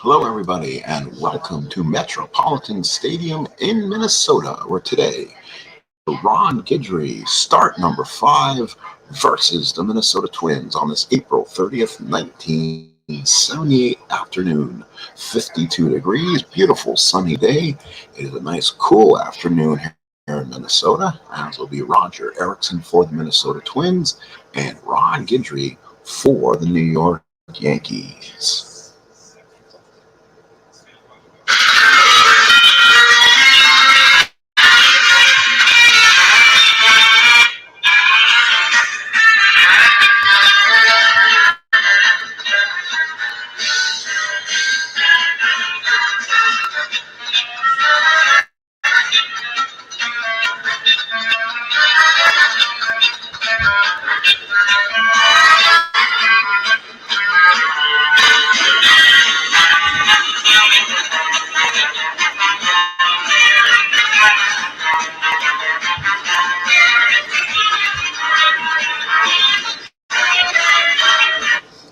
Hello, everybody, and welcome to Metropolitan Stadium in Minnesota, where today Ron Guidry, start number 5 versus the Minnesota Twins on this April 30th, 1978 afternoon. 52 degrees, beautiful sunny day. It is a nice cool afternoon here in Minnesota, as will be Roger Erickson for the Minnesota Twins and Ron Guidry for the New York Yankees.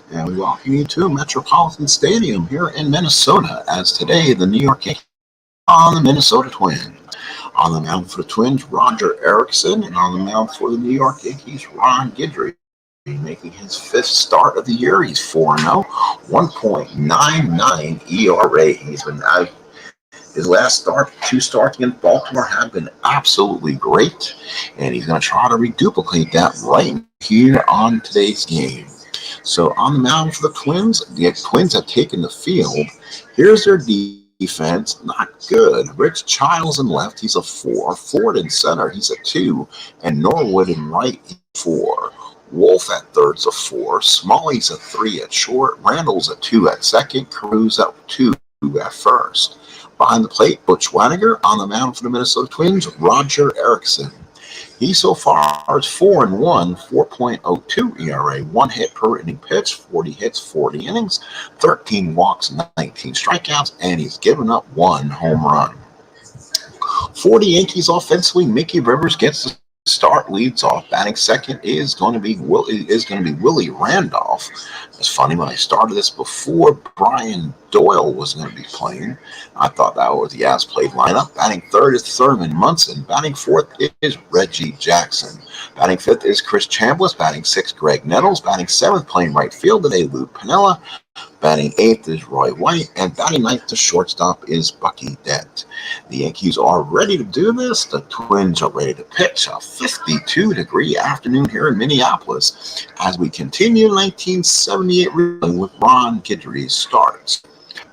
And we welcome you to Metropolitan Stadium here in Minnesota, as today the New York Yankees on the Minnesota Twins. On the mound for the Twins, Roger Erickson, and on the mound for the New York Yankees, Ron Guidry, making his 5th start of the year. He's 4-0, 1.99 ERA. He's been out. His last 2 starts against Baltimore have been absolutely great, and he's going to try to reduplicate that right here on today's game. So on the mound for the Twins have taken the field. Here's their defense, not good. Rich Childs in left, he's a 4. Ford in center, he's a 2. And Norwood in right, 4. Wolf at third's a 4. Smalley's a 3 at short. Randall's a 2 at second. Cruz at 2 at first. Behind the plate, Butch Waniger. On the mound for the Minnesota Twins, Roger Erickson. He so far is 4-1, 4.02 ERA, 1 hit per inning pitch, 40 hits, 40 innings, 13 walks, 19 strikeouts, and he's given up 1 home run. For the Yankees offensively, Mickey Rivers gets the start, leads off. Batting second is going to be Willie Randolph. It's funny, when I started this before Brian Doyle was going to be playing, I thought that was the as-played lineup. Batting third is Thurman Munson. Batting fourth is Reggie Jackson. Batting fifth is Chris Chambliss. Batting sixth, Greg Nettles. Batting seventh, playing right field today, Lou Piniella. Batting eighth is Roy White, and batting ninth to shortstop is Bucky Dent. The Yankees are ready to do this. The Twins are ready to pitch. A 52-degree afternoon here in Minneapolis as we continue 1978 with Ron Guidry's starts.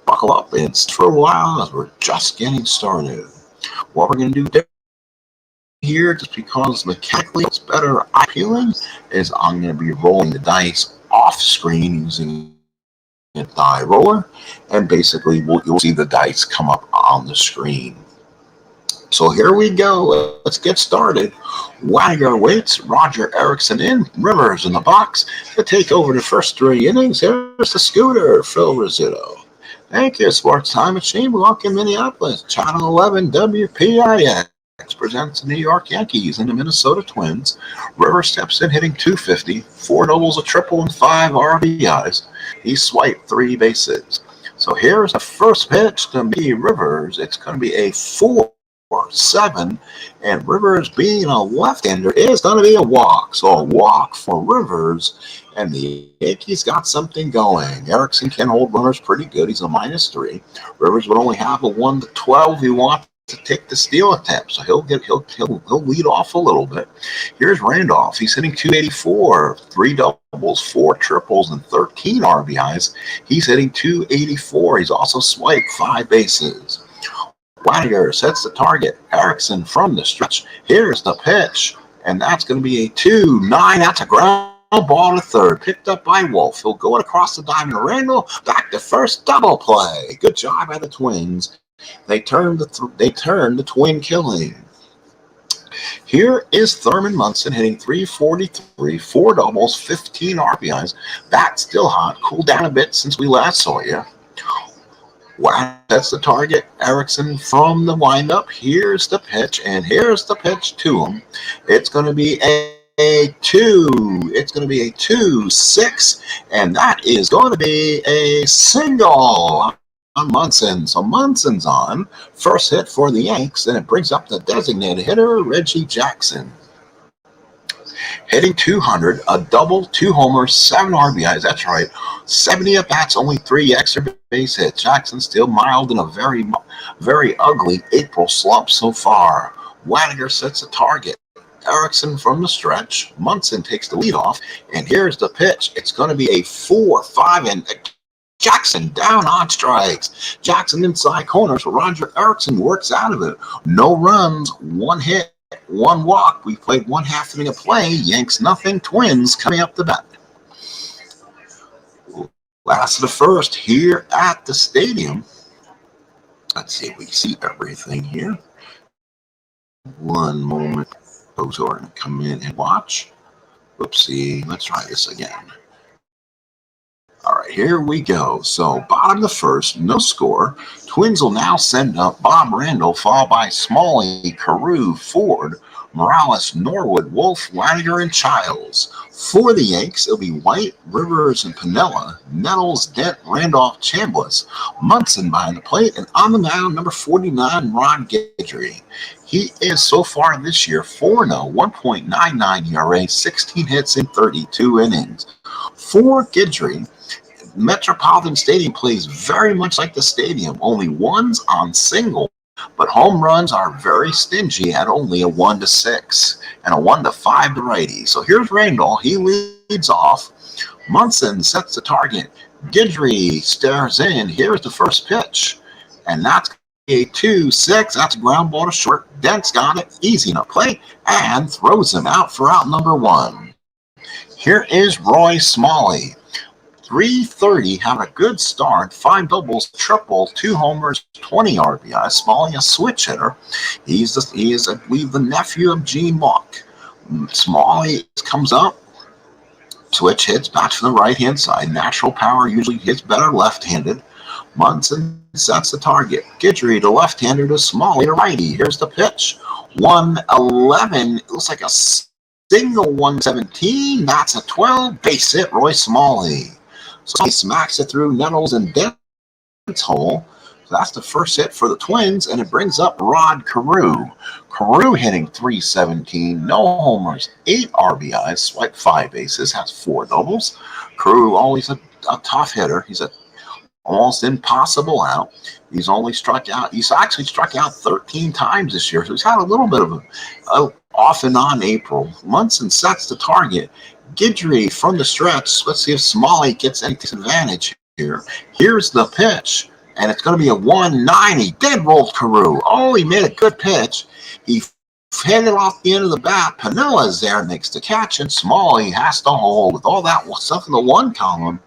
Buckle up and sit for a while as we're just getting started. What we're going to do here, just because mechanically it's better appealing, is I'm going to be rolling the dice off screen using a die roller, and basically you'll see the dice come up on the screen. So here we go. Let's get started. Wagner waits. Roger Erickson in. Rivers in the box to take over the first 3 innings. Here's the scooter, Phil Rizzuto. Thank you, Sports Time Machine. Welcome, Minneapolis. Channel 11 WPIX presents the New York Yankees and the Minnesota Twins. Rivers steps in, hitting .250, 4 doubles, a triple, and 5 RBIs. He swiped 3 bases. So here's the first pitch to be Rivers. It's going to be a 4-7, and Rivers, being a left-hander, is going to be a walk. So a walk for Rivers, and the Yankees got something going. Erickson can hold runners pretty good. He's a -3. Rivers would only have a 1-12. He wants to take the steal attempt, so he'll lead off a little bit. Here's Randolph. He's hitting .284, 3 doubles, 4 triples, and 13 RBIs. He's hitting .284. He's also swiped 5 bases. Wagner sets the target. Erickson from the stretch. Here's the pitch, and that's going to be a 2-9. That's a ground ball to third, picked up by Wolf. He'll go across the diamond. Randall back to first, double play. Good job by the Twins. They turned the twin killing. Here is Thurman Munson hitting .343, 4 doubles, 15 RBIs. Bat still hot. Cooled down a bit since we last saw you. Wow, that's the target. Erickson from the windup. Here's the pitch, and here's the pitch to him. It's going to be a 2. It's going to be a 2-6, and that is going to be a single. Munson. So Munson's on. First hit for the Yanks, and it brings up the designated hitter, Reggie Jackson. Hitting 200, a double, 2 homers, 7 RBIs. That's right. 70 at-bats, only 3 extra base hits. Jackson still mild in a very, very ugly April slump so far. Waniger sets a target. Erickson from the stretch. Munson takes the lead off, and here's the pitch. It's going to be a 4-5, and Jackson down on strikes. Jackson inside corners. Roger Erickson works out of it. No runs, 1 hit, 1 walk. We played 1/2 inning of play. Yanks nothing. Twins coming up the bat. Last of the first here at the stadium. Let's see if we see everything here. One moment. Those who are going to come in and watch. Oopsie. Let's try this again. All right, here we go. So bottom of the first, no score. Twins will now send up Bob Randall, followed by Smalley, Carew, Ford, Morales, Norwood, Wolf, Waniger, and Childs. For the Yanks, it'll be White, Rivers, and Piniella, Nettles, Dent, Randolph, Chambliss, Munson behind the plate, and on the mound, number 49, Ron Guidry. He is so far this year 4-0, 1.99 ERA, 16 hits in 32 innings. For Guidry, Metropolitan Stadium plays very much like the stadium, only ones on single, but home runs are very stingy at only a 1-6 and a 1-5 to righty. So here's Randall. He leads off. Munson sets the target. Guidry stares in. Here's the first pitch, and that's a 2-6. That's a ground ball to short. Dent's got it. Easy enough play, and throws him out for out number 1. Here is Roy Smalley. 330, having a good start, 5 doubles, triples, 2 homers, 20 RBIs. Smalley, a switch hitter. He is, I believe, the nephew of Gene Mauch. Smalley comes up, switch hits back to the right-hand side. Natural power usually hits better left-handed. Munson sets the target. Guidry to left-hander to Smalley to righty. Here's the pitch. 111. It looks like a single 117. That's a 12 base hit. Roy Smalley. So he smacks it through Nettles and Dent's hole. So that's the first hit for the Twins, and it brings up Rod Carew. Carew hitting 317, no homers, 8 RBIs, swiped 5 bases, has 4 doubles. Carew always a tough hitter. He's a almost impossible out. He's actually struck out 13 times this year, so he's had a little bit of a off and on April. Munson sets the target. Guidry from the stretch. Let's see if Smalley gets any disadvantage here. Here's the pitch, and it's going to be a 190. Dead rolled Carew. Oh, he made a good pitch. He hit it off the end of the bat. Piniella's there, makes the catch, and Smalley has to hold. With all that stuff in the 1 column,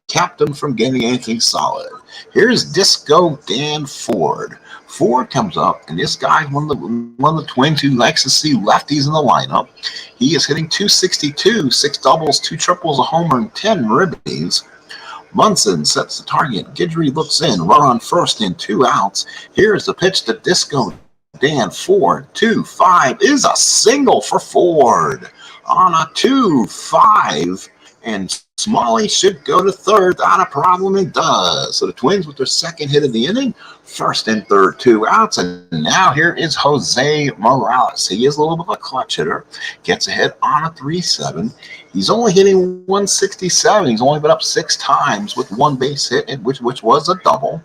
kept him from getting anything solid. Here's Disco Dan Ford. Ford comes up, and this guy's one of the Twins who likes to see lefties in the lineup. He is hitting 262, 6 doubles, 2 triples, a homer, and 10 ribbies. Munson sets the target. Guidry looks in, run on first in 2 outs. Here's the pitch to Disco Dan Ford. 2-5 is a single for Ford on a 2-5, and Smalley should go to third. Not a problem, it does. So the Twins with their second hit of the inning, first and third, 2 outs. And now here is Jose Morales. He is a little bit of a clutch hitter. Gets a hit on a 3-7. He's only hitting 167. He's only been up 6 times with 1 base hit, which was a double.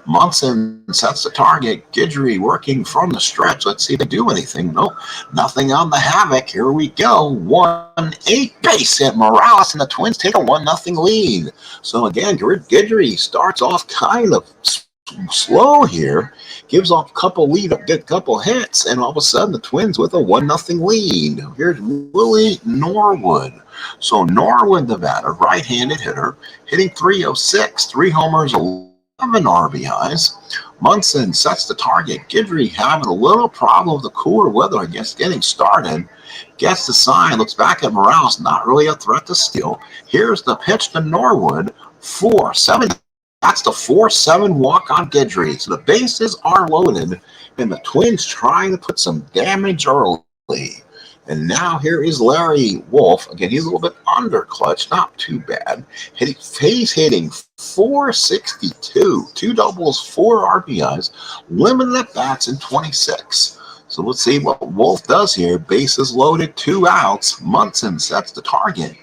Munson sets the target. Guidry working from the stretch. Let's see if they do anything. Nope, nothing on the havoc. Here we go. 1-8 base hit. Morales and the Twins take a 1-0 lead. So again, Guidry starts off kind of slow here. Gives off a couple hits, and all of a sudden the Twins with a 1-0 lead. Here's Willie Norwood. So Norwood, the batter, right-handed hitter, hitting 306, 3 homers, 11 RBIs. Munson sets the target. Guidry having a little problem with the cooler weather, I guess, getting started. Gets the sign, looks back at Morales, not really a threat to steal. Here's the pitch to Norwood. 4-7. That's the 4-7 walk on Guidry. So the bases are loaded, and the Twins trying to put some damage early. And now here is Larry Wolf. Again, he's a little bit under clutch, not too bad. He's hitting 462, two doubles, four RBIs, limited at bats in 26. So let's see what Wolf does here. Bases loaded, two outs. Munson sets the target.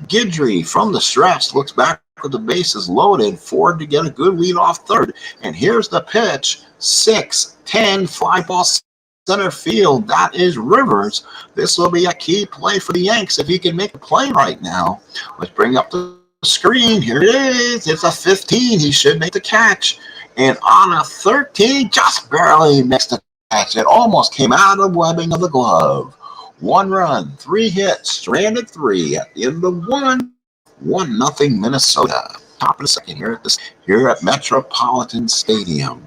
Guidry from the stretch looks back with the bases loaded, forward to get a good lead off third. And here's the pitch, 6-10 fly ball center field. That is Rivers. This will be a key play for the Yanks if he can make a play right now. Let's bring up the screen. Here it is. It's a 15. He should make the catch. And on a 13, just barely missed the catch. It almost came out of the webbing of the glove. 1 run, 3 hits, stranded 3 at the end of 1-0 Minnesota. Top of the second here at Metropolitan Stadium.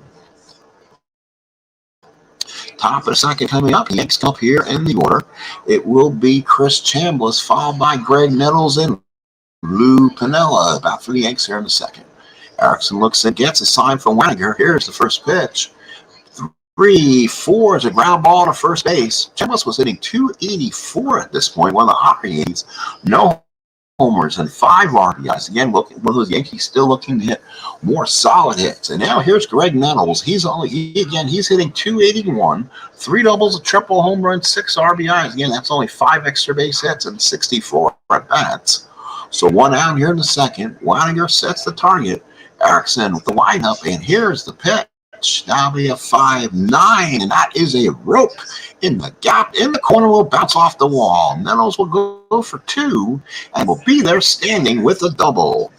Top of the second coming up. Yanks up here in the order. It will be Chris Chambliss, followed by Greg Nettles and Lou Piniella. About for the Yanks here in the second. Erickson looks and gets a sign from Wagner. Here's the first pitch. 3-4 is a ground ball to first base. Chambliss was hitting 284 at this point, one of the higher 80s. No homers and 5 RBIs. Again, one of those Yankees still looking to hit more solid hits. And now here's Greg Nettles. He's hitting 281, 3 doubles, a triple, home run, 6 RBIs. Again, that's only 5 extra base hits and 64 at bats. So 1 out here in the second. Weininger sets the target. Erickson with the windup, and here's the pitch. That'll be a 5-9, and that is a rope in the gap in the corner. Will bounce off the wall. Nettles will go for 2 and will be there standing with a double.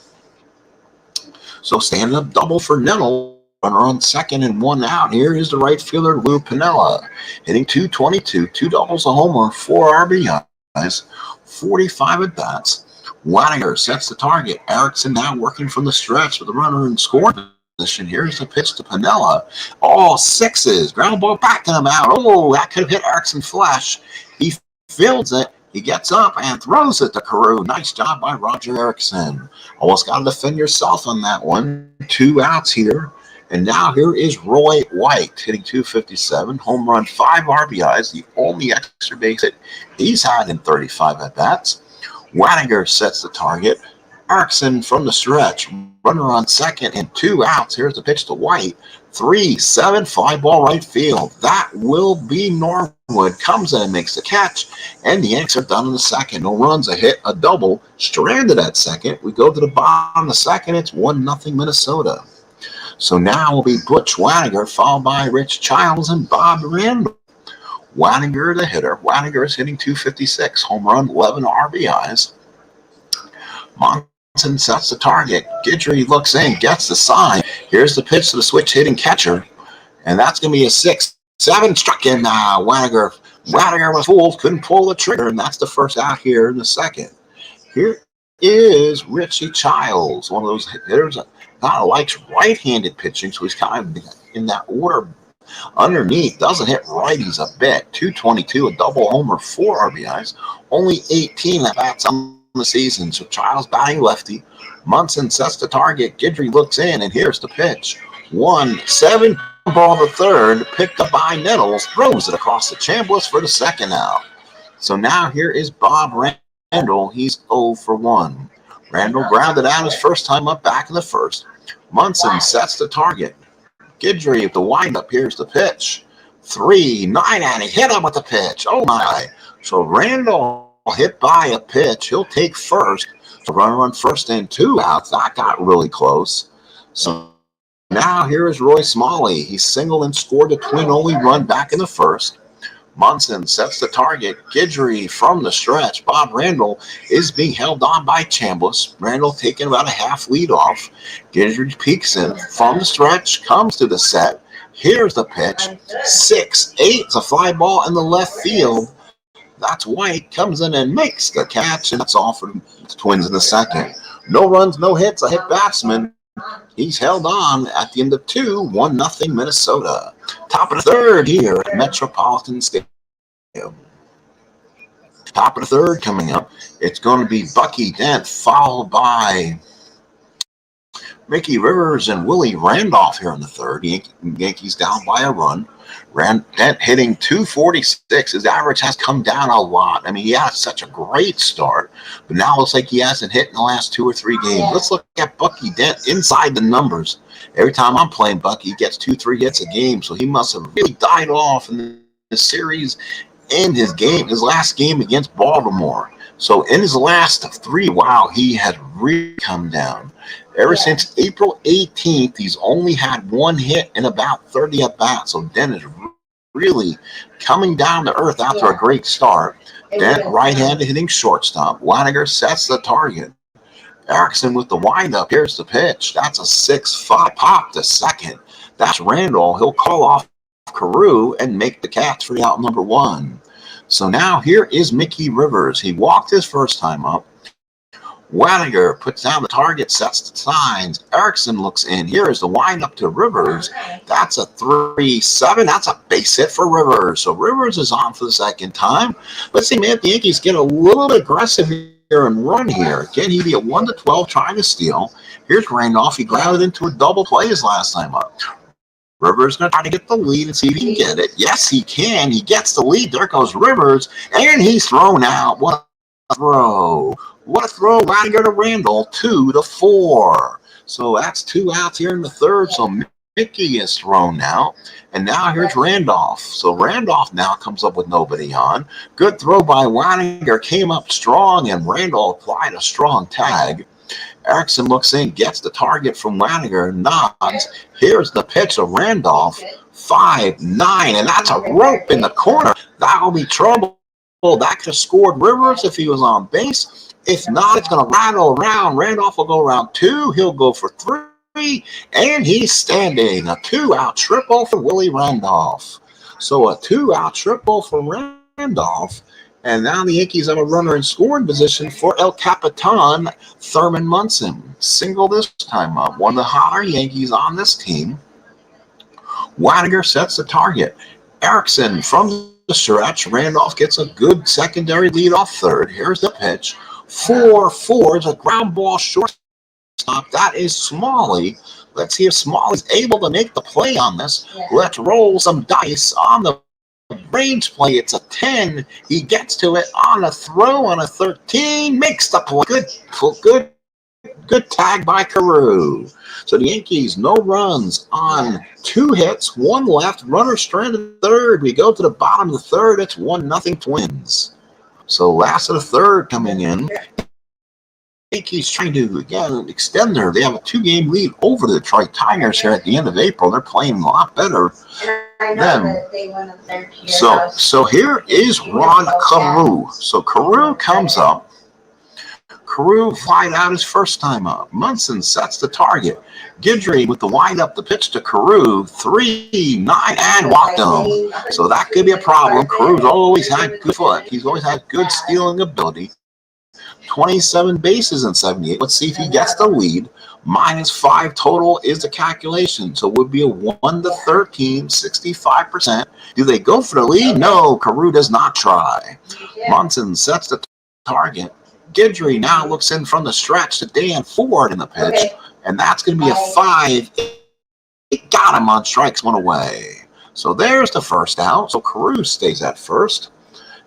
So standing up double for Nettles. Runner on second and 1 out. Here is the right fielder Lou Piniella, hitting 222, 2 doubles, a homer, 4 RBIs, 45 at bats. Weininger sets the target. Erickson now working from the stretch with the runner in scoring position. Here's the pitch to Piniella. All 6s. Ground ball backing him out. Oh, that could have hit Erickson flush. He fields it. He gets up and throws it to Carew. Nice job by Roger Erickson. Almost got to defend yourself on that one. 2 outs here. And now here is Roy White hitting 257. Home run, 5 RBIs. The only extra base hit he's had in 35 at-bats. Weininger sets the target. Erickson from the stretch. Runner on second and 2 outs. Here's the pitch to White. 3-7 fly ball right field. That will be Norwood. Comes in and makes the catch. And the Yanks are done in the second. No runs, a hit, a double. Stranded at second. We go to the bottom of the second. It's 1-0 Minnesota. So now will be Butch Weininger, followed by Rich Childs and Bob Randall. Weininger the hitter. Weininger is hitting 256. Home run, 11 RBIs. Munson sets the target. Guidry looks in, gets the sign. Here's the pitch to the switch hitting catcher. And that's going to be a 6-7. Struck in now. Weininger was fooled, couldn't pull the trigger. And that's the first out here in the second. Here is Richie Childs, one of those hitters that kind of likes right-handed pitching. So he's kind of in that order underneath. Doesn't hit righties a bit. 222, a double homer, 4 RBIs. Only 18 at-bats on the season. So Childs batting lefty. Munson sets the target. Guidry looks in, and here's the pitch. 1-7 ball to third, picked up by Nettles, throws it across the Chambliss for the second out. So now here is Bob Randall. He's 0 for 1. Randall grounded out his first time up back in the first. Munson sets the target. Guidry with the windup. Here's the pitch. 3-9, and he hit him with the pitch. Oh my. So Randall hit by a pitch. He'll take first. So runner on first and 2 outs. That got really close. So now here is Roy Smalley. He singled and scored a twin-only run back in the first. Munson sets the target. Guidry from the stretch. Bob Randall is being held on by Chambliss. Randall taking about a half lead off. Guidry peeks in from the stretch, comes to the set. Here's the pitch. 6-8. It's a fly ball in the left field. That's White. Comes in and makes the catch, and that's all for the Twins in the second. No runs, no hits. A hit batsman. He's held on at the end of 2, 1-0 Minnesota. Top of the third here at Metropolitan Stadium. Top of the third coming up. It's going to be Bucky Dent, followed by Mickey Rivers and Willie Randolph here in the third. Yankees down by a run. Dent hitting 246. His average has come down a lot. I mean, he had such a great start, but now it looks like he hasn't hit in the last 2 or 3 games. Let's look at Bucky Dent inside the numbers. Every time I'm playing Bucky, he gets 2-3 hits a game, so he must have really died off in the series and his last game against Baltimore. So in his last 3, wow, he has really come down. Ever since April 18th, he's only had 1 hit in about 30 at-bats. So Dent is really coming down to earth after a great start. Dent right-handed hitting shortstop. Waniger sets the target. Erickson with the windup. Here's the pitch. That's a 6-5 pop to second. That's Randall. He'll call off Carew and make the catch for out number 1. So now here is Mickey Rivers. He walked his first time up. Waniger puts down the target, sets the signs. Erickson looks in. Here is the windup to Rivers. That's a 3-7. That's a base hit for Rivers. So Rivers is on for the second time. Let's see, man, if the Yankees get a little bit aggressive here and run here. Can he be a 1-12 trying to steal? Here's Randolph. He grounded into a double play his last time up. Rivers going to try to get the lead and see if he can get it. Yes, he can. He gets the lead. There goes Rivers, and he's thrown out. What a throw. What a throw. Waniger to Randall, 2-4. So that's 2 outs here in the third. So Mickey is thrown out. And now here's Randolph. So Randolph now comes up with nobody on. Good throw by Waniger. Came up strong, and Randall applied a strong tag. Erickson looks in, gets the target from Waniger, nods. Here's the pitch of Randolph, 5-9, and that's a rope in the corner. That'll be trouble. That could have scored Rivers if he was on base. If not, it's going to rattle around. Randolph will go around 2. He'll go for 3, and he's standing. A 2-out triple for Willie Randolph. So a 2-out triple for Randolph. And now the Yankees have a runner in scoring position for El Capitan, Thurman Munson. Single this time up. One of the hotter Yankees on this team. Waniger sets the target. Erickson from the stretch. Randolph gets a good secondary lead off third. Here's the pitch. 4-4 is a ground ball shortstop. That is Smalley. Let's see if Smalley's able to make the play on this. Let's roll some dice on the range play. It's a 10. He gets to it on a throw on a 13. Makes the play. Good tag by Carew. So the Yankees, no runs on 2 hits, 1 left. Runner stranded third. We go to the bottom of the third. It's 1-0 Twins. So last of the third coming in. Yankees trying to, again, extend they have a 2-game lead over the Detroit Tigers here at the end of April. They're playing a lot better than them. So here is Ron Carew. So Carew comes up. Carew flied out his first time up. Munson sets the target. Guidry with the windup, the pitch to Carew, 3-9, and walked him. So that could be a problem. Carew's always had good foot. He's always had good stealing ability. 27 bases in 78. Let's see if he gets the lead. -5 total is the calculation. So it would be a 1-13, 65%. Do they go for the lead? No, Carew does not try. Munson sets the target. Guidry now looks in from the stretch to Dan Ford in the pitch. And that's going to be a 5. It got him on strikes, 1 away. So there's the first out. So Carew stays at first.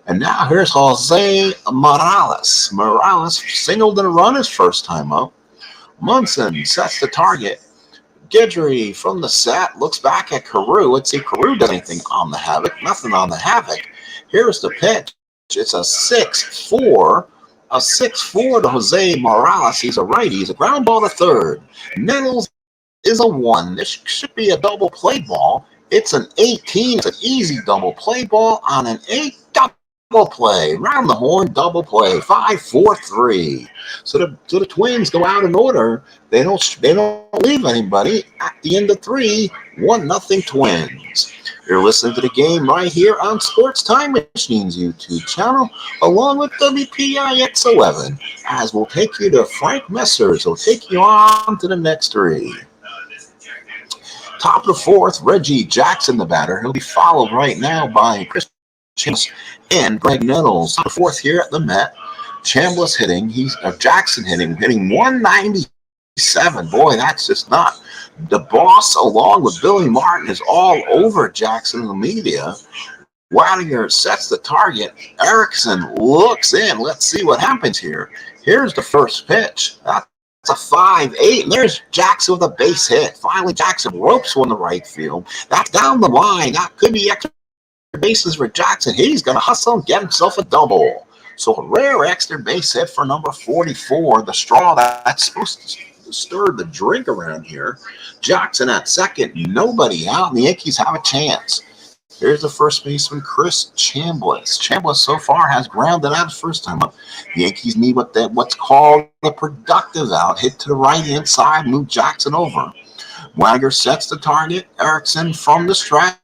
And now here's Jose Morales. Morales singled and a run his first time up. Munson sets the target. Guidry from the set looks back at Carew. Let's see if Carew does anything on the Havoc. Nothing on the Havoc. Here's the pitch. It's a 6-4. A 6-4 to Jose Morales. He's a righty. He's a ground ball to third. Nettles is a 1. This should be a double play ball. It's an 18. It's an easy double play ball on an 8. Double play. Round the horn, double play. 5-4-3. So the Twins go out in order. They don't leave anybody. At the end of 3, 1-0 Twins. You're listening to the game right here on Sports Time Machines YouTube channel, along with WPIX11, as we'll take you to Frank Messers. He'll take you on to the next 3. Top of the 4th, Reggie Jackson, the batter. He'll be followed right now by Chris Chambliss and Greg Nettles. Top of the 4th here at the Met. Chambliss hitting. Jackson hitting 196. Boy, that's just not. The boss, along with Billy Martin, is all over Jackson in the media. Wadiger sets the target. Erickson looks in. Let's see what happens here. Here's the first pitch. That's a 5-8. And there's Jackson with a base hit. Finally, Jackson ropes one to right field. That's down the line. That could be extra bases for Jackson. He's going to hustle and get himself a double. So a rare extra base hit for number 44. The straw that's supposed to stir the drink around here. Jackson at second. Nobody out. And the Yankees have a chance. Here's the first baseman, Chris Chambliss. Chambliss so far has grounded out his first time up. The Yankees need what's called a productive out. Hit to the right-hand side, move Jackson over. Wagner sets the target. Erickson from the stretch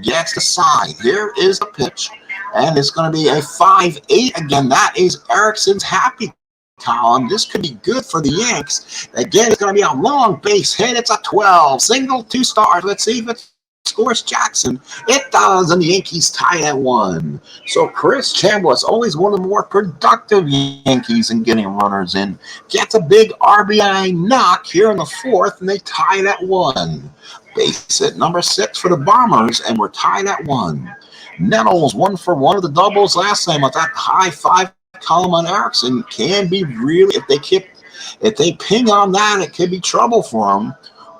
gets the side. Here is the pitch, and it's going to be a 5-8 again. That is Erickson's happy column. This could be good for the Yanks. Again, it's going to be a long base hit. It's a 12. Single, 2 stars. Let's see if it scores Jackson. It does, and the Yankees tie at 1. So Chris Chambliss, always one of the more productive Yankees in getting runners in, gets a big RBI knock here in the 4th, and they tie it at 1. Base hit number 6 for the Bombers, and we're tied at 1. Nettles 1 for 1 of the doubles last time with that high 5 column on Erickson. Can be really, if they ping on that, it could be trouble for them.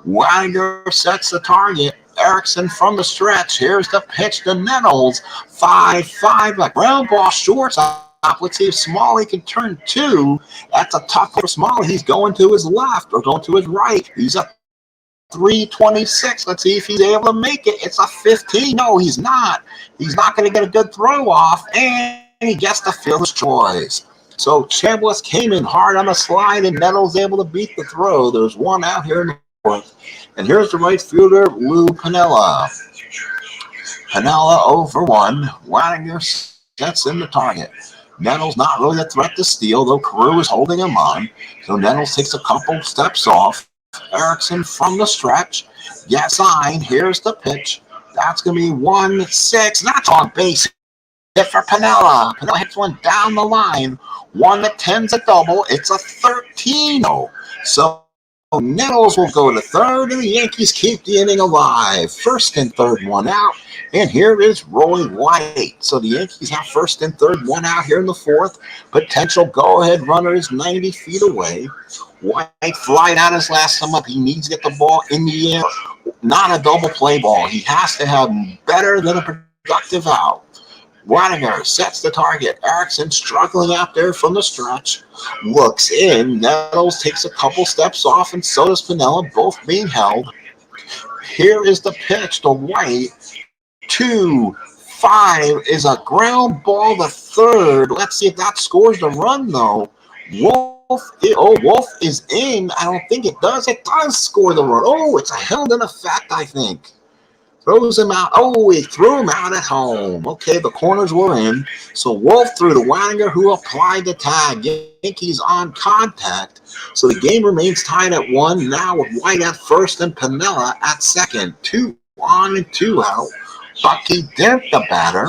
Wagner sets the target. Erickson from the stretch. Here's the pitch to Nettles. 5-5, like ground ball shortstop. Let's see if Smalley can turn 2. That's a tough for Smalley. He's going to his left or going to his right. He's a 326. Let's see if he's able to make it. It's a 15. No, he's not. He's not going to get a good throw off, and he gets the fielder's choice. So Chambliss came in hard on the slide, and Nettles able to beat the throw. There's one out here in the 4th. And here's the right fielder, Lou Piniella. Piniella 0 for 1. Wadiger sets in the target. Nettles not really a threat to steal, though Carew is holding him on. So Nettles takes a couple steps off. Erickson from the stretch. Yes, here's the pitch. That's going to be 1-6. That's on base hit for Piniella. Piniella hits one down the line. 1-10's a double. It's a 13-0. So Nettles will go to third, and the Yankees keep the inning alive. First and third, 1 out. And here is Roy White. So the Yankees have first and third, 1 out here in the 4th. Potential go-ahead runner is 90 feet away. White flied out his last time up. He needs to get the ball in the air. Not a double play ball. He has to have better than a productive out. Wadiger sets the target. Erickson struggling out there from the stretch. Looks in. Nettles takes a couple steps off, and so does Piniella, both being held. Here is the pitch to White. 2-5 is a ground ball to third. Let's see if that scores the run, though. Wolf is in. I don't think it does. It does score the run. Oh, it's a held in effect, I think. Throws him out. Oh, he threw him out at home. Okay, the corners were in. So Wolf threw to Wadiger, who applied the tag. Yankees on contact. So the game remains tied at 1. Now with White at first and Piniella at second. 2 on and 2 out. Bucky Dent, the batter.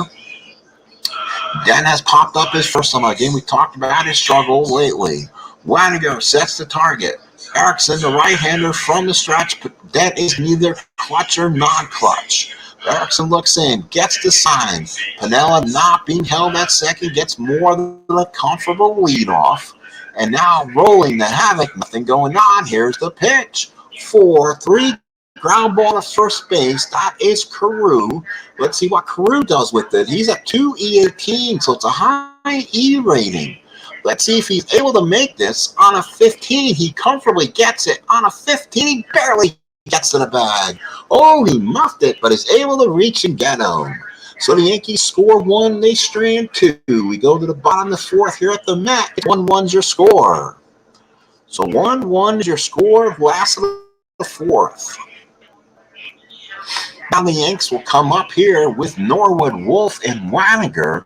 Dent has popped up his first time again. We talked about his struggle lately. Wadiger sets the target. Erickson, the right-hander from the stretch, but Dent is neither clutch or non-clutch. Erickson looks in, gets the sign. Piniella not being held at second, gets more than a comfortable leadoff. And now rolling the havoc, nothing going on. Here's the pitch. 4-3, ground ball to first base. That is Carew. Let's see what Carew does with it. He's at 2.18, so it's a high E rating. Let's see if he's able to make this. On a 15, he comfortably gets it. On a 15, he barely gets to the bag. Oh, he muffed it, but is able to reach and get him. So the Yankees score 1, they strand 2. We go to the bottom of the 4th here at the Met. 1-1's your score. So 1-1 is your score last of the 4th. Now the Yanks will come up here with Norwood, Wolf, and Wadiger.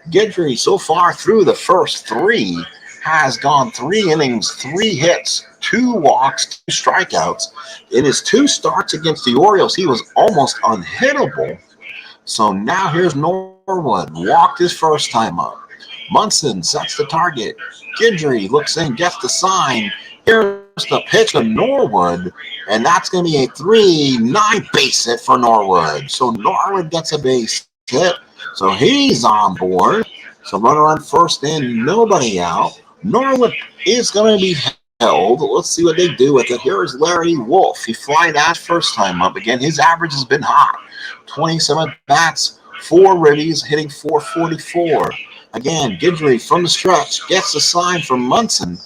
Guidry, so far through the first 3, has gone 3 innings, 3 hits, 2 walks, 2 strikeouts. In his 2 starts against the Orioles, he was almost unhittable. So now here's Norwood, walked his first time up. Munson sets the target. Guidry looks in, gets the sign. Here's the pitch to Norwood, and that's going to be a 3-9 base hit for Norwood. So Norwood gets a base hit, so he's on board. So runner on first in, nobody out. Norwood is going to be held. Let's see what they do with it. Here is Larry Wolf. He flied out first time up again. His average has been hot. 27 bats, 4 ribbies, hitting .444. Again, Guidry from the stretch gets the sign from Munson.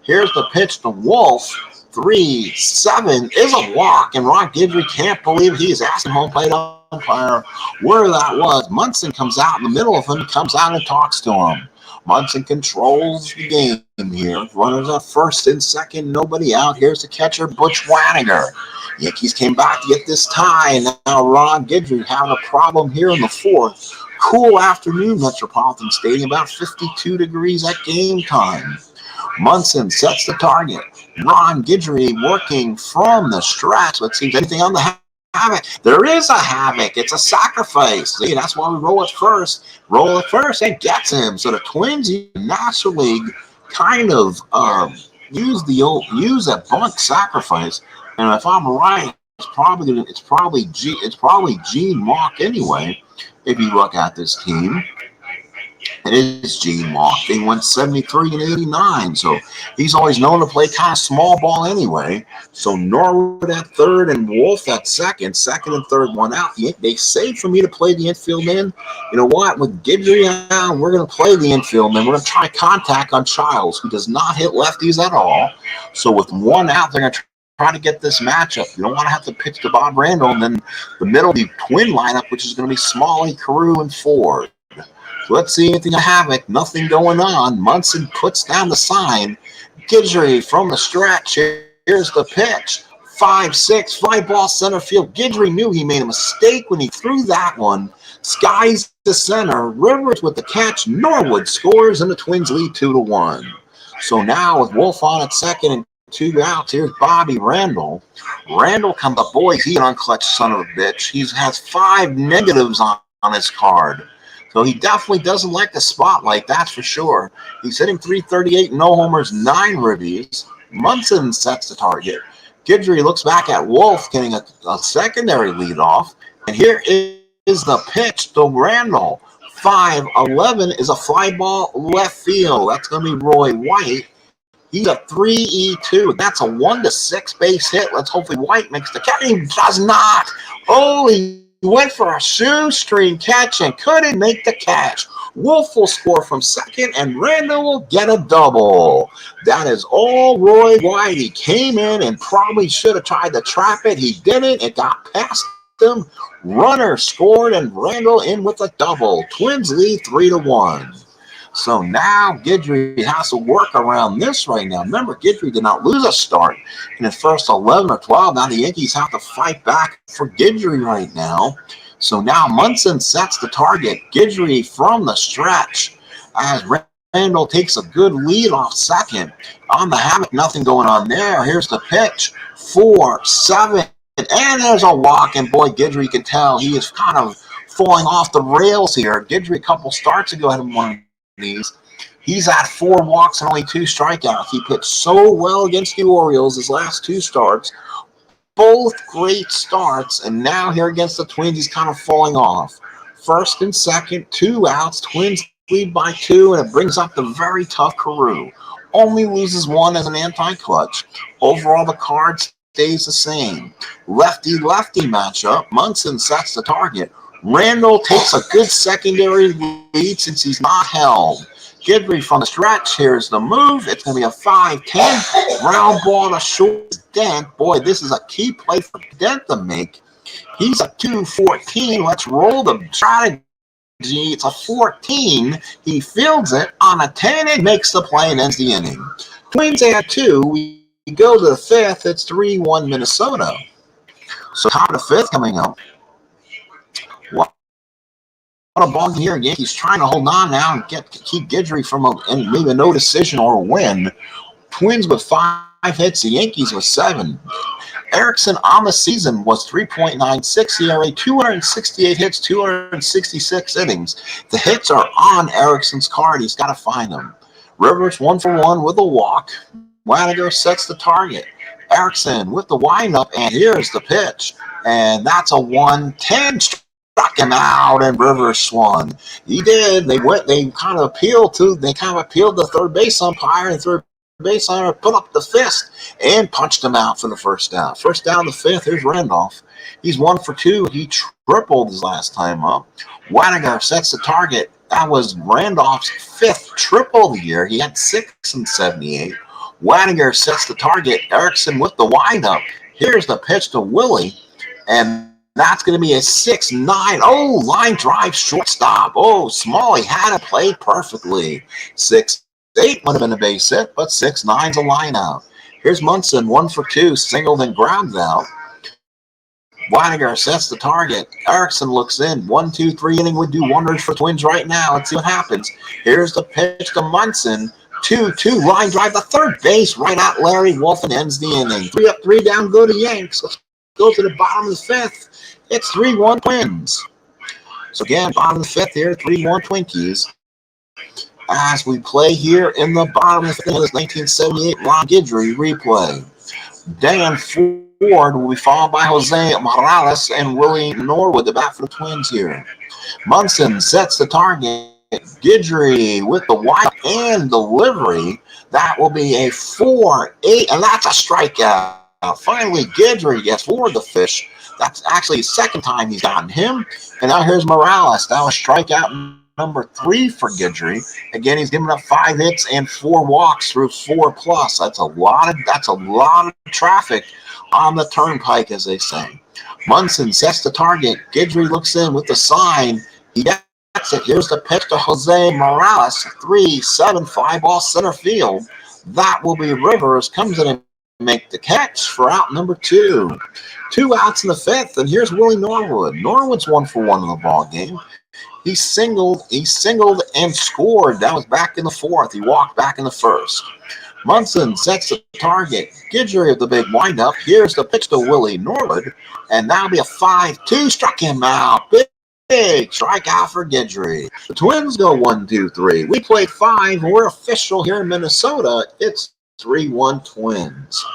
Here's the pitch to Wolf. 3-7 is a walk, and Ron Guidry can't believe he's asking home plate umpire where that was. Munson comes out in the middle of him, comes out and talks to him. Munson controls the game here. Runners at first and second, nobody out. Here's the catcher, Butch Waniger. Yankees came back to get this tie, and now Ron Guidry having a problem here in the fourth. Cool afternoon, Metropolitan Stadium, about 52 degrees at game time. Munson sets the target. Ron Guidry working from the Strat. Let's see if there's anything on the havoc. There is a havoc. It's a sacrifice. See, that's why we roll it first. Roll it first and gets him. So the Twins in the National League kind of use a bunt sacrifice. And if I'm right, it's probably Gene Mauch anyway. If you look at this team, it is Gene Mauch. They went 73 and 89, so he's always known to play kind of small ball anyway. So Norwood at third and Wolf at second and third, one out. They saved for me to play the infield man. You know what? With Guidry down, we're going to play the infield man. We're going to try contact on Childs, who does not hit lefties at all. So with one out, they're going to try to get this matchup. You don't want to have to pitch to Bob Randall, and then the middle, the twin lineup, which is going to be Smalley, Carew, and Ford. So let's see anything of havoc. Nothing going on. Munson puts down the sign. Guidry from the stretch. Here's the pitch. 5-6, fly ball center field. Guidry knew he made a mistake when he threw that one. Skies to center. Rivers with the catch. Norwood scores, and the Twins lead 2-1. So now with Wolf on at second and 2 outs, here's Bobby Randall. Randall comes up. Boy, he's an unclutched son of a bitch. He has 5 negatives on his card. So he definitely doesn't like the spotlight, that's for sure. He's hitting .338, no homers, 9 ribbies. Munson sets the target. Guidry looks back at Wolf, getting a secondary leadoff. And here is the pitch to Randall. 5-11 is a fly ball left field. That's going to be Roy White. He's a 3-2. That's a 1-6 base hit. Let's hopefully White makes the catch. He does not. Oh, he went for a shoestring catch and couldn't make the catch. Wolf will score from second, and Randall will get a double. That is all Roy White. He came in and probably should have tried to trap it. He didn't. It got past him. Runner scored, and Randall in with a double. Twins lead 3-1. So now Guidry has to work around this right now. Remember, Guidry did not lose a start in the first 11 or 12. Now the Yankees have to fight back for Guidry right now. So now Munson sets the target. Guidry from the stretch as Randall takes a good lead off second. On the havoc, nothing going on there. Here's the pitch. 4-7. And there's a walk. And boy, Guidry, you can tell he is kind of falling off the rails here. Guidry a couple starts ago had one. He's at 4 walks and only 2 strikeouts. He pitched so well against the Orioles his last 2 starts. Both great starts, and now here against the Twins, he's kind of falling off. First and second, 2 outs. Twins lead by 2, and it brings up the very tough Carew. Only loses 1 as an anti-clutch. Overall, the card stays the same. Lefty-lefty matchup. Munson sets the target. Randall takes a good secondary lead since he's not held. Guidry from the stretch. Here's the move. It's going to be a 5-10. Ground ball to short Dent. Boy, this is a key play for Dent to make. He's a 2-14. Let's roll the strategy. It's a 14. He fields it on a 10 and makes the play and ends the inning. Twins at 2. We go to the 5th. It's 3-1 Minnesota. So top of the 5th coming up. What a ball here. Yankees trying to hold on now and keep Guidry from maybe a no decision or a win. Twins with 5 hits, the Yankees with 7. Erickson on the season was 3.96 ERA, 268 hits, 266 innings. The hits are on Erickson's card. He's got to find them. Rivers 1 for 1 with a walk. Waniger sets the target. Erickson with the windup, and here's the pitch. And that's a 1-10. Struck him out, and Rivers swung. He did. They kind of appealed the third base umpire, and third base umpire put up the fist and punched him out for the first down. First down the fifth. Here's Randolph. He's 1 for 2. He tripled his last time up. Waniger sets the target. That was Randolph's 5th triple of the year. He had 6 in 78. Waniger sets the target. Erickson with the windup. Here's the pitch to Willie, and that's going to be a 6-9. Oh, line drive, shortstop. Oh, Smalley had it played perfectly. 6-8 would have been a base hit, but 6-9's a line out. Here's Munson, 1 for 2, singled and grounded out. Waniger sets the target. Erickson looks in. 1-2-3 inning would do wonders for Twins right now. Let's see what happens. Here's the pitch to Munson. 2-2 line drive to third base right at Larry Wolf, and ends the inning. 3 up, 3 down, go to Yanks. Let's go to the bottom of the 5th. It's 3-1 Twins. So again, bottom of the 5th here, 3-1 Twinkies. As we play here in the bottom of the 5th, this 1978 Ron Guidry replay. Dan Ford will be followed by Jose Morales and Willie Norwood, the bat for the Twins here. Munson sets the target. Guidry with the wide and delivery. That will be a 4-8, and that's a strikeout. Finally, Guidry gets forward the fish. That's actually the second time he's gotten him. And now here's Morales. That was strikeout number 3 for Guidry. Again, he's given up 5 hits and 4 walks through 4+. That's a lot of traffic on the turnpike, as they say. Munson sets the target. Guidry looks in with the sign. He gets it. Here's the pitch to Jose Morales. 3-7 fly ball center field. That will be Rivers. Comes in and make the catch for out number 2. 2 outs in the 5th, and here's Willie Norwood. Norwood's 1 for 1 in the ball game. He singled and scored. That was back in the 4th. He walked back in the 1st. Munson sets the target. Guidry with the big windup. Here's the pitch to Willie Norwood, and that'll be a 5-2. Struck him out. Big strikeout for Guidry. The Twins go 1-2-3. We played 5. We're official here in Minnesota. It's 3-1 Twins.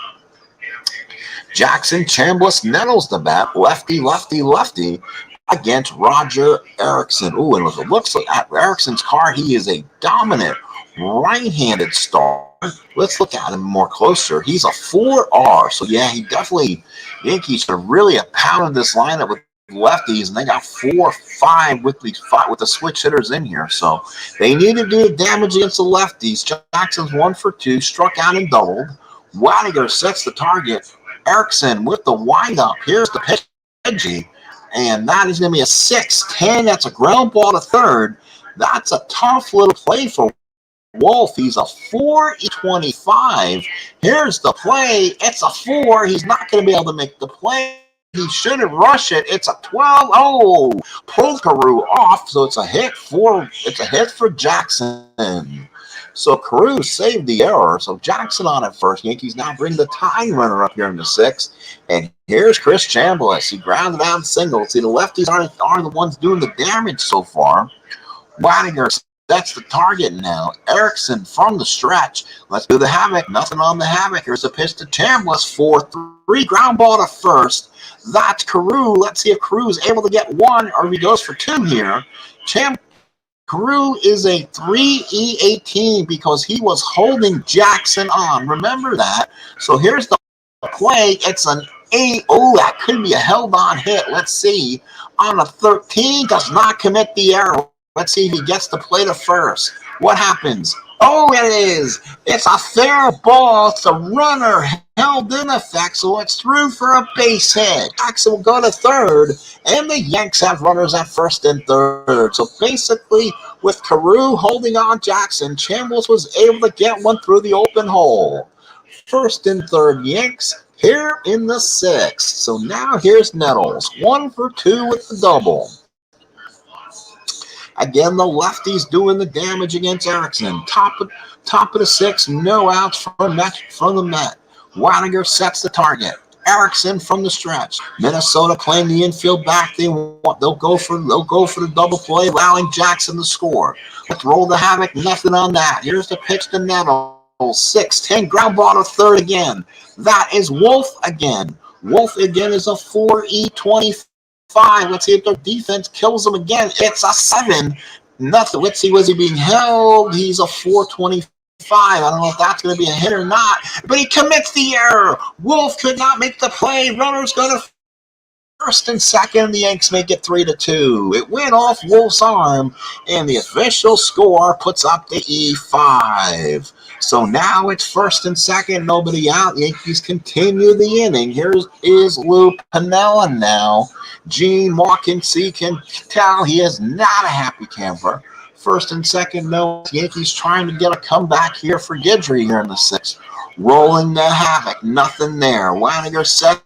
Jackson Chambliss Nettles the bat. Lefty, lefty, lefty against Roger Erickson. Ooh, and it looks like at Erickson's card, he is a dominant right-handed star. Let's look at him more closer. He's a 4R. So, yeah, he definitely, Yankees have really pounded this lineup with lefties, and they got 4-5 with the switch hitters in here. So they need to do damage against the lefties. Jackson's 1 for 2, struck out and doubled. Waniger sets the target. Erickson with the windup. Here's the pitch, and that is going to be a 6-10. That's a ground ball to third. That's a tough little play for Wolf. He's a 4-25. Here's the play. It's a 4. He's not going to be able to make the play. He shouldn't rush it. It's a 12. Oh, pulled Carew off, so it's a hit for Jackson. So Carew saved the error. So Jackson on at first. Yankees now bring the tying runner up here in the 6th. And here's Chris Chambliss. He grounded out single. See, the lefties are the ones doing the damage so far. Waniger sets the target now. Erickson from the stretch. Let's do the havoc. Nothing on the havoc. Here's the pitch to Chambliss. 4-3. Ground ball to first. That's Carew. Let's see if Carew is able to get 1 or if he goes for 2 here. Carew is a 3-E-18 because he was holding Jackson on. Remember that. So here's the play. It's an 8. Oh, that could be a held-on hit. Let's see. On a 13, does not commit the error. Let's see if he gets to play to first. What happens? Oh, it is. It's a fair ball. It's a runner held in effect, so it's through for a base hit. Jackson will go to third, and the Yanks have runners at first and third. So basically, with Carew holding on Jackson, Chambliss was able to get one through the open hole. First and third Yanks here in the 6th. So now here's Nettles. 1 for 2 with the double. Again, the lefties doing the damage against Erickson. Top of the 6th, no outs from the Met. Waniger sets the target. Erickson from the stretch. Minnesota playing the infield back. They'll go for the double play, allowing Jackson to score. Let's roll the havoc. Nothing on that. Here's the pitch to Nettles. 6-10 ground ball to third again. That is Wolf again. Wolf again is a 4.25. Let's see if their defense kills him again. It's a 7. Nothing. Let's see, was he being held? He's a 4.25. I don't know if that's going to be a hit or not, but he commits the error. Wolf could not make the play. Runner's going to first and second. The Yanks make it 3-2. It went off Wolf's arm, and the official score puts up the E5. So now it's first and second, nobody out. Yankees continue the inning. Here is Lou Piniella now. Gene Watkins can tell he is not a happy camper. First and second, no. Yankees trying to get a comeback here for Guidry here in the sixth. Rolling the havoc, nothing there. Waniger sets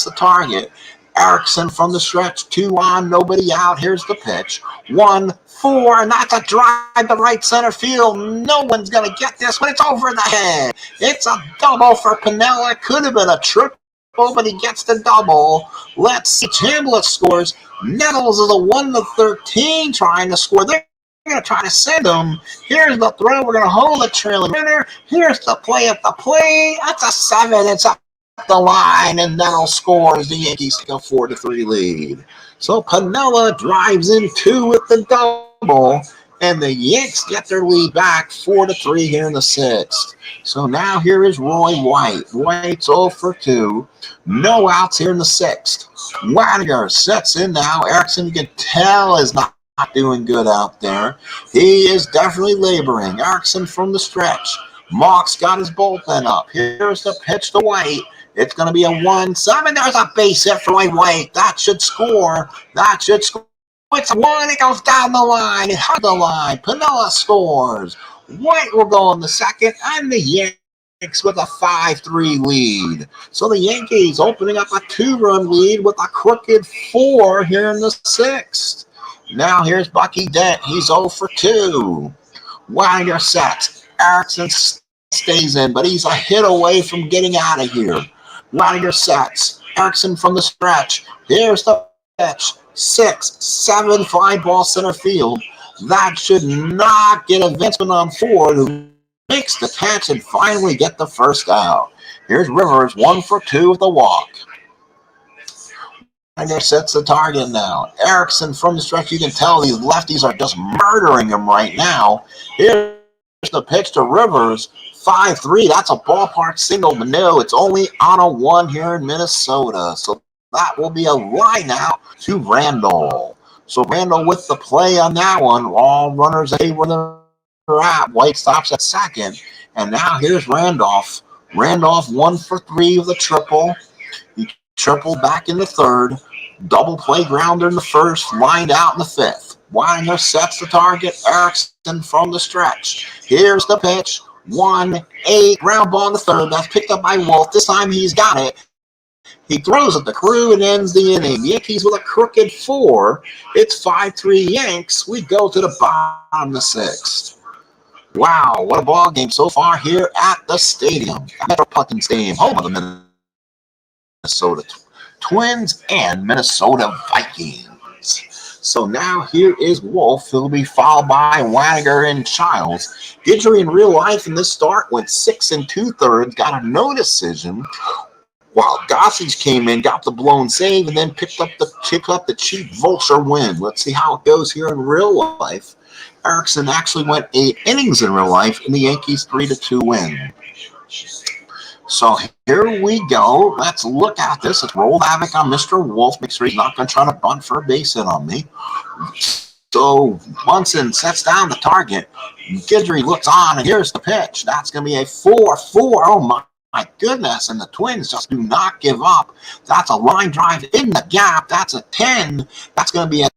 the target. Erickson from the stretch, 2 on, nobody out. Here's the pitch. 1-4, and that's a drive to right center field. No one's going to get this when it's over the head. It's a double for Piniella. Could have been a triple, but he gets the double. Let's see. Chambliss scores. Nettles is a 1-13 trying to score. They're going to try to send him. Here's the throw. We're going to hold the trailing runner. Here's the play at the plate. That's a 7. It's up the line, and Nettles scores. The Yankees take a 4-3 lead. So Piniella drives in 2 with the double, and the Yanks get their lead back 4-3 here in the sixth. So now here is Roy White. White's 0 for 2. No outs here in the sixth. Waniger sets in now. Erickson, you can tell, is not doing good out there. He is definitely laboring. Erickson from the stretch. Mock's got his bullpen up. Here's the pitch to White. It's going to be a 1-7. There's a base hit for White. That should score. That should score. It's a 1. It goes down the line. It hugs the line. Piniella scores. White will go on the second, and the Yanks with a 5-3 lead. So the Yankees opening up a 2-run lead with a crooked 4 here in the sixth. Now here's Bucky Dent. He's 0 for 2. Waniger sets. Erickson stays in, but he's a hit away from getting out of here. Waniger sets. Erickson from the stretch. Here's the pitch. 6-7 fly ball center field. That should not get a Vince on forward, who makes the catch and finally get the first out. Here's Rivers, 1 for 2 with a walk. Waniger sets the target now. Erickson from the stretch. You can tell these lefties are just murdering him right now. Here's the pitch to Rivers. 5-3. That's a ballpark single, but no, it's only on a 1 here in Minnesota. So that will be a line out to Randall. So Randall with the play on that one. All runners where they're at. White stops at second. And now here's Randolph. Randolph 1 for 3 with a triple. He tripled back in the third. Double play grounder in the first. Lined out in the fifth. Waniger sets the target. Erickson from the stretch. Here's the pitch. 1-8. Ground ball in the third. That's picked up by Wolf. This time he's got it. He throws at the crew and ends the inning. Yankees with a crooked 4. It's 5-3 Yanks. We go to the bottom of the sixth. Wow, what a ball game so far here at the stadium. Metropolitan Stadium, home of the Minnesota Twins and Minnesota Vikings. So now here is Wolf. He'll be followed by Waniger and Childs. Guidry in real life in this start went 6 2/3, got a no decision. While Gossage came in, got the blown save, and then picked up the cheap vulture win. Let's see how it goes here in real life. Erickson actually went 8 innings in real life in the Yankees 3-2 win. So here we go. Let's look at this. Let's roll havoc on Mr. Wolf. Make sure he's not going to try to bunt for a base hit on me. So Munson sets down the target. Guidry looks on, and here's the pitch. That's going to be a 4-4. Oh, my goodness. And the Twins just do not give up. That's a line drive in the gap. That's a 10. That's going to be a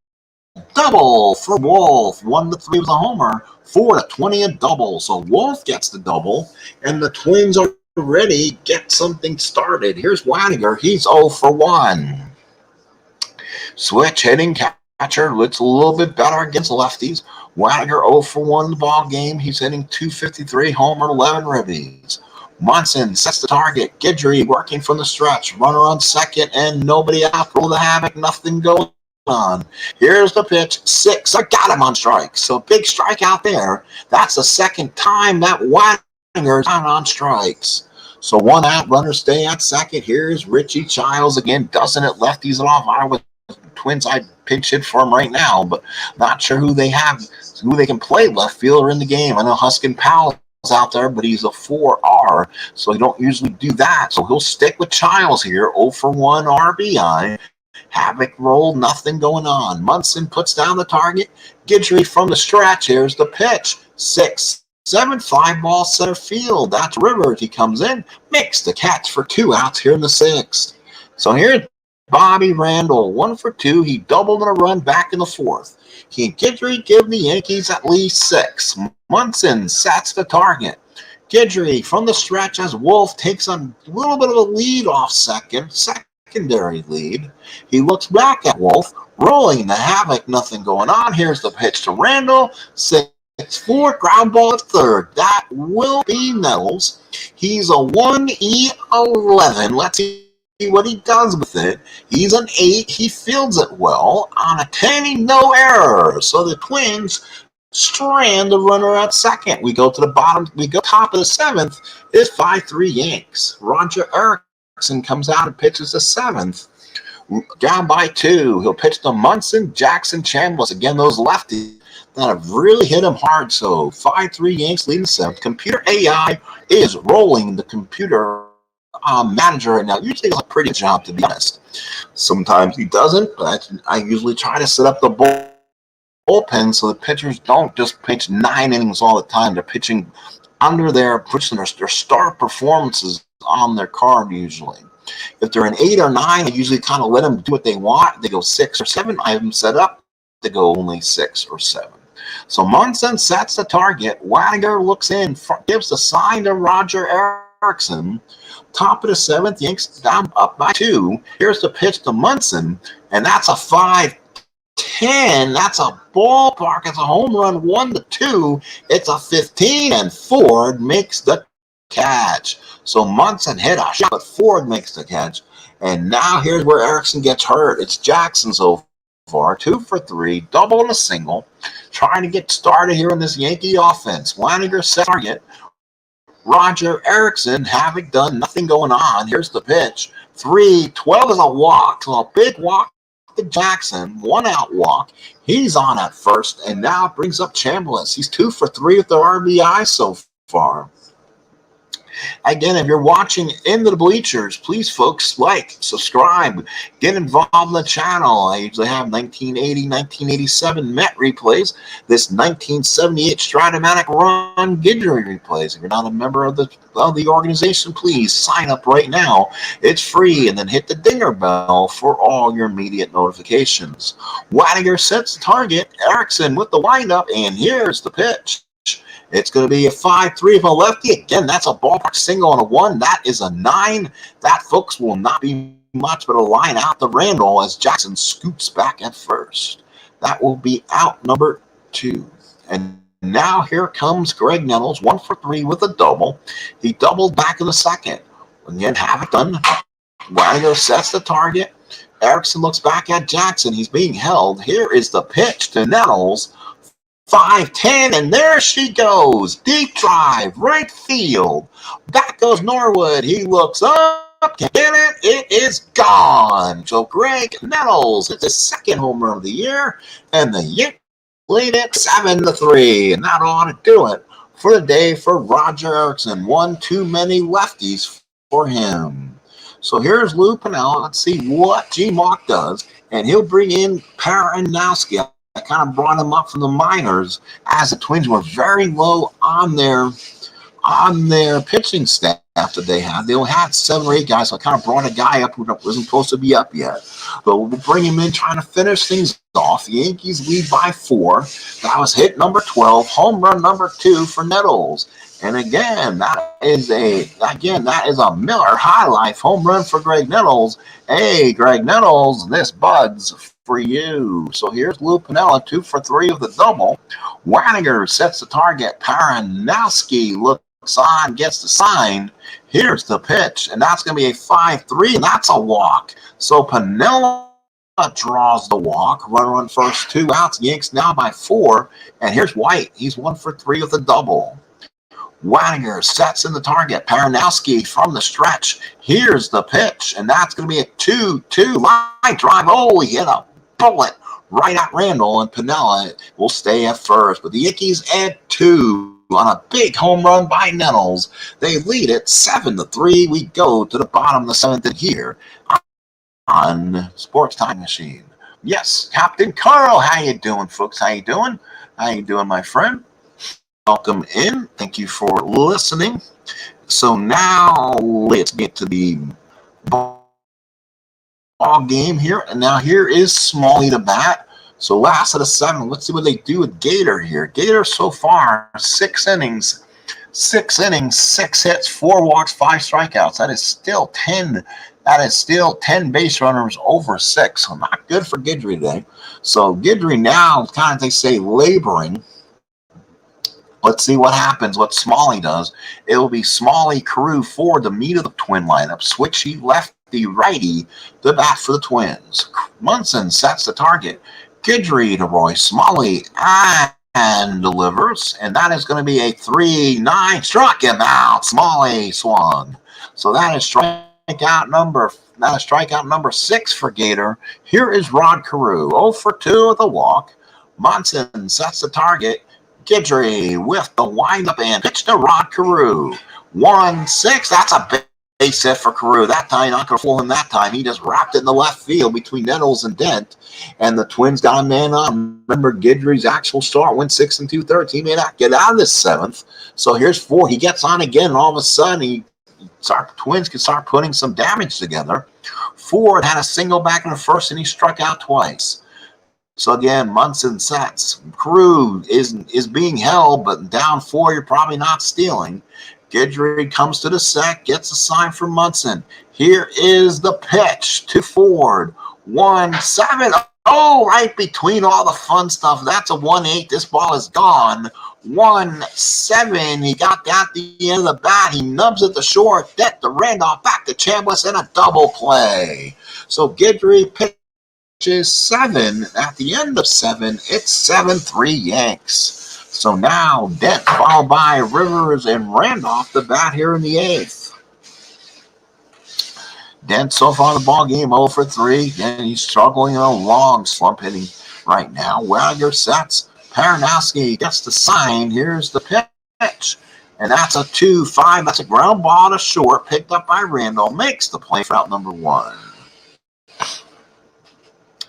double for Wolf. 1-3 with a homer. 4-20 a double. So Wolf gets the double, and the Twins are ready, get something started. Here's Waniger. He's 0 for 1. Switch hitting catcher. Looks a little bit better against lefties. Waniger 0 for 1 in the ball game. He's hitting .253, homer, 11 ribbies. Munson sets the target. Guidry working from the stretch. Runner on second and nobody out. Roll the havoc. Nothing going on. Here's the pitch. 6. I got him on strike. So big strike out there. That's the second time that Waniger Wagner's out on strikes. So 1 out, runner stay at second. Here's Richie Childs again, doesn't it lefties it off. Iowa Twins, I pinch hit for him right now, but not sure who they can play left fielder in the game. I know Huskin Powell's out there, but he's a 4R, so he don't usually do that. So he'll stick with Childs here. 0 for 1 RBI. Havoc roll, nothing going on. Munson puts down the target. Guidry from the stretch. Here's the pitch. 6-7, fly ball center field. That's Rivers. He comes in, makes the catch for 2 outs here in the 6th. So here's Bobby Randall, 1 for 2. He doubled in a run back in the 4th. He and Guidry give the Yankees at least 6. Munson sets the target. Guidry from the stretch as Wolf takes a little bit of a lead off secondary lead. He looks back at Wolf, rolling the Havoc, nothing going on. Here's the pitch to Randall. 6-4, ground ball at third. That will be Nettles. He's a 1E11. Let's see what he does with it. He's an 8. He fields it well. On a 10, no error. So the Twins strand the runner at second. We go to the bottom. We go top of the 7th. It's 5-3 Yanks. Roger Erickson comes out and pitches the 7th. Down by 2. He'll pitch to Munson, Jackson, Chambliss. Again, those lefties that have really hit him hard. So 5-3 Yanks leading the 7th. Computer AI is rolling the computer manager right now. Usually does a pretty good job, to be honest. Sometimes he doesn't, but I usually try to set up the bullpen so the pitchers don't just pitch 9 innings all the time. They're pitching under their star performances on their card usually. If they're an 8 or 9, I usually kind of let them do what they want. They go 6 or 7. I have them set up to go only 6 or 7. So Munson sets the target. Wagner looks in, gives the sign to Roger Erickson. Top of the 7th, Yanks down up by 2. Here's the pitch to Munson, and that's a 5-10. That's a ballpark. It's a home run, 1-2. It's a 15, and Ford makes the catch. So Munson hit a shot, but Ford makes the catch. And now here's where Erickson gets hurt. It's Jackson so far, 2 for 3, double and a single, trying to get started here in this Yankee offense. Leininger set target. Roger Erickson, Havoc done, nothing going on. Here's the pitch. 3-12 is a walk. So a big walk to Jackson, 1 out walk. He's on at first, and now it brings up Chambliss. He's 2 for 3 with the RBI so far. Again, if you're watching in the bleachers, please, folks, like, subscribe, get involved in the channel. I usually have 1980, 1987 Met replays, this 1978 Strat run Guidry replays. If you're not a member of the organization, please sign up right now. It's free, and then hit the dinger bell for all your immediate notifications. Wagner sets the target. Erickson with the windup, and here's the pitch. It's going to be a 5-3 for a lefty. Again, that's a ballpark single on a 1. That is a 9. That, folks, will not be much but a line out to Randall as Jackson scoots back at first. That will be out number 2. And now here comes Greg Nettles, 1 for 3 with a double. He doubled back in the 2nd. Again, have it done. Wagner sets the target. Erickson looks back at Jackson. He's being held. Here is the pitch to Nettles. 5-10, and there she goes. Deep drive, right field. Back goes Norwood. He looks up, can get it. It is gone. So Greg Nettles hits his 2nd home run of the year, and the Yankees lead it 7-3. And that ought to do it for the day for Roger Erickson. 1 too many lefties for him. So here's Lou Piniella. Let's see what G-Mark does, and he'll bring in Paranowski. I kind of brought him up from the minors as the Twins were very low on their pitching staff that they had. They only had 7 or 8 guys, so I kind of brought a guy up who wasn't supposed to be up yet. But we'll bring him in trying to finish things off. The Yankees lead by 4. That was hit number 12, home run number 2 for Nettles. And again, that is a Miller High Life home run for Greg Nettles. Hey, Greg Nettles, this bud's for you. So here's Lou Piniella, 2 for 3 with a double. Wagner sets the target. Paranowski looks on, gets the sign. Here's the pitch, and that's going to be a 5-3, and that's a walk. So Piniella draws the walk. Runner on first, 2 outs. Yanks now by 4. And here's White. He's 1 for 3 with a double. Wagner sets in the target. Paranowski from the stretch. Here's the pitch, and that's going to be a 2-2 line drive. Oh, he hit a bullet right at Randall, and Piniella will stay at first. But the Yankees add 2 on a big home run by Nettles. They lead it 7-3. We go to the bottom of the 7th here on Sports Time Machine. Yes, Captain Carl, how you doing, folks? How you doing? How you doing, my friend? Welcome in. Thank you for listening. So now let's get to the ball game here. And now here is Smalley to bat. So last of the 7, let's see what they do with Gator here. Gator so far, 6 innings, 6 hits, 4 walks, 5 strikeouts. That is still 10. That is still 10 base runners over 6. So not good for Guidry today. So Guidry now, kind of, they say, laboring. Let's see what happens, what Smalley does. It will be Smalley, Carew, Ford, the meat of the Twin lineup. Switchy, lefty, righty, the bat for the Twins. Munson sets the target. Guidry to Roy Smalley and delivers. And that is going to be a 3-9. Struck him out. Smalley swung. So that is strikeout number 6 for Gator. Here is Rod Carew. 0 for 2 with a walk. Munson sets the target. Guidry with the windup and pitch to Rod Carew. 1-6. That's a base hit for Carew. That time, not going to fool him that time. He just wrapped it in the left field between Nettles and Dent. And the Twins got a man on. Remember, Guidry's actual start went 6 2/3. He may not get out of this 7th. So here's 4. He gets on again, and all of a sudden, Twins can start putting some damage together. Ford had a single back in the first, and he struck out twice. So again, Munson sets. Carew is being held, but down 4, you're probably not stealing. Guidry comes to the set, gets a sign from Munson. Here is the pitch to Ford. 1-7. Oh, right between all the fun stuff. That's a 1-8. This ball is gone. 1-7. He got that at the end of the bat. He nubs at the short. Deck to Randolph, back to Chambliss, and a double play. So Guidry pitches 7. At the end of 7, it's 7-3 Yanks. So now Dent followed by Rivers and Randolph the bat here in the 8th. Dent so far in the ball game 0 for 3. And he's struggling in a long slump hitting right now. Wagner sets. Paranowski gets the sign. Here's the pitch. And that's a 2-5. That's a ground ball to short. Picked up by Randall. Makes the play for out number 1.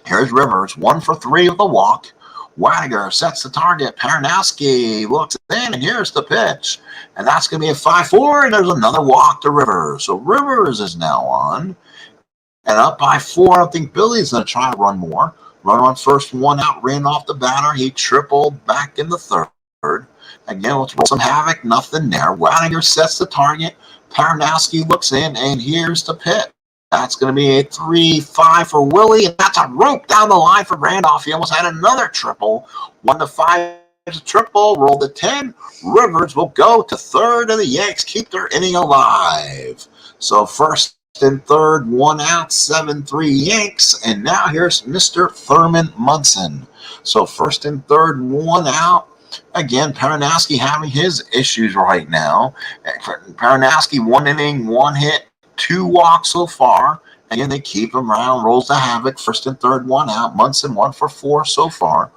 Here's Rivers. 1 for 3 with a walk. Wagner sets the target. Paranowski looks in, and here's the pitch. And that's going to be a 5-4, and there's another walk to Rivers. So Rivers is now on. And up by 4, I think Billy's going to try to run more. Run on first, 1 out, ran off the batter. He tripled back in the 3rd. Again, let's roll some havoc. Nothing there. Wagner sets the target. Paranowski looks in, and here's the pitch. That's going to be a 3-5 for Willie, and that's a rope down the line for Randolph. He almost had another triple. 1-5 is a triple. Roll to 10. Rivers will go to 3rd, and the Yanks keep their inning alive. So first and 3rd, 1 out, 7-3 Yanks. And now here's Mr. Thurman Munson. So first and 3rd, 1 out. Again, Paranowski having his issues right now. Paranowski 1 inning, 1 hit. 2 walks so far. Again, they keep him around. Rolls the havoc. First and 3rd, 1 out. Munson 1 for 4 so far.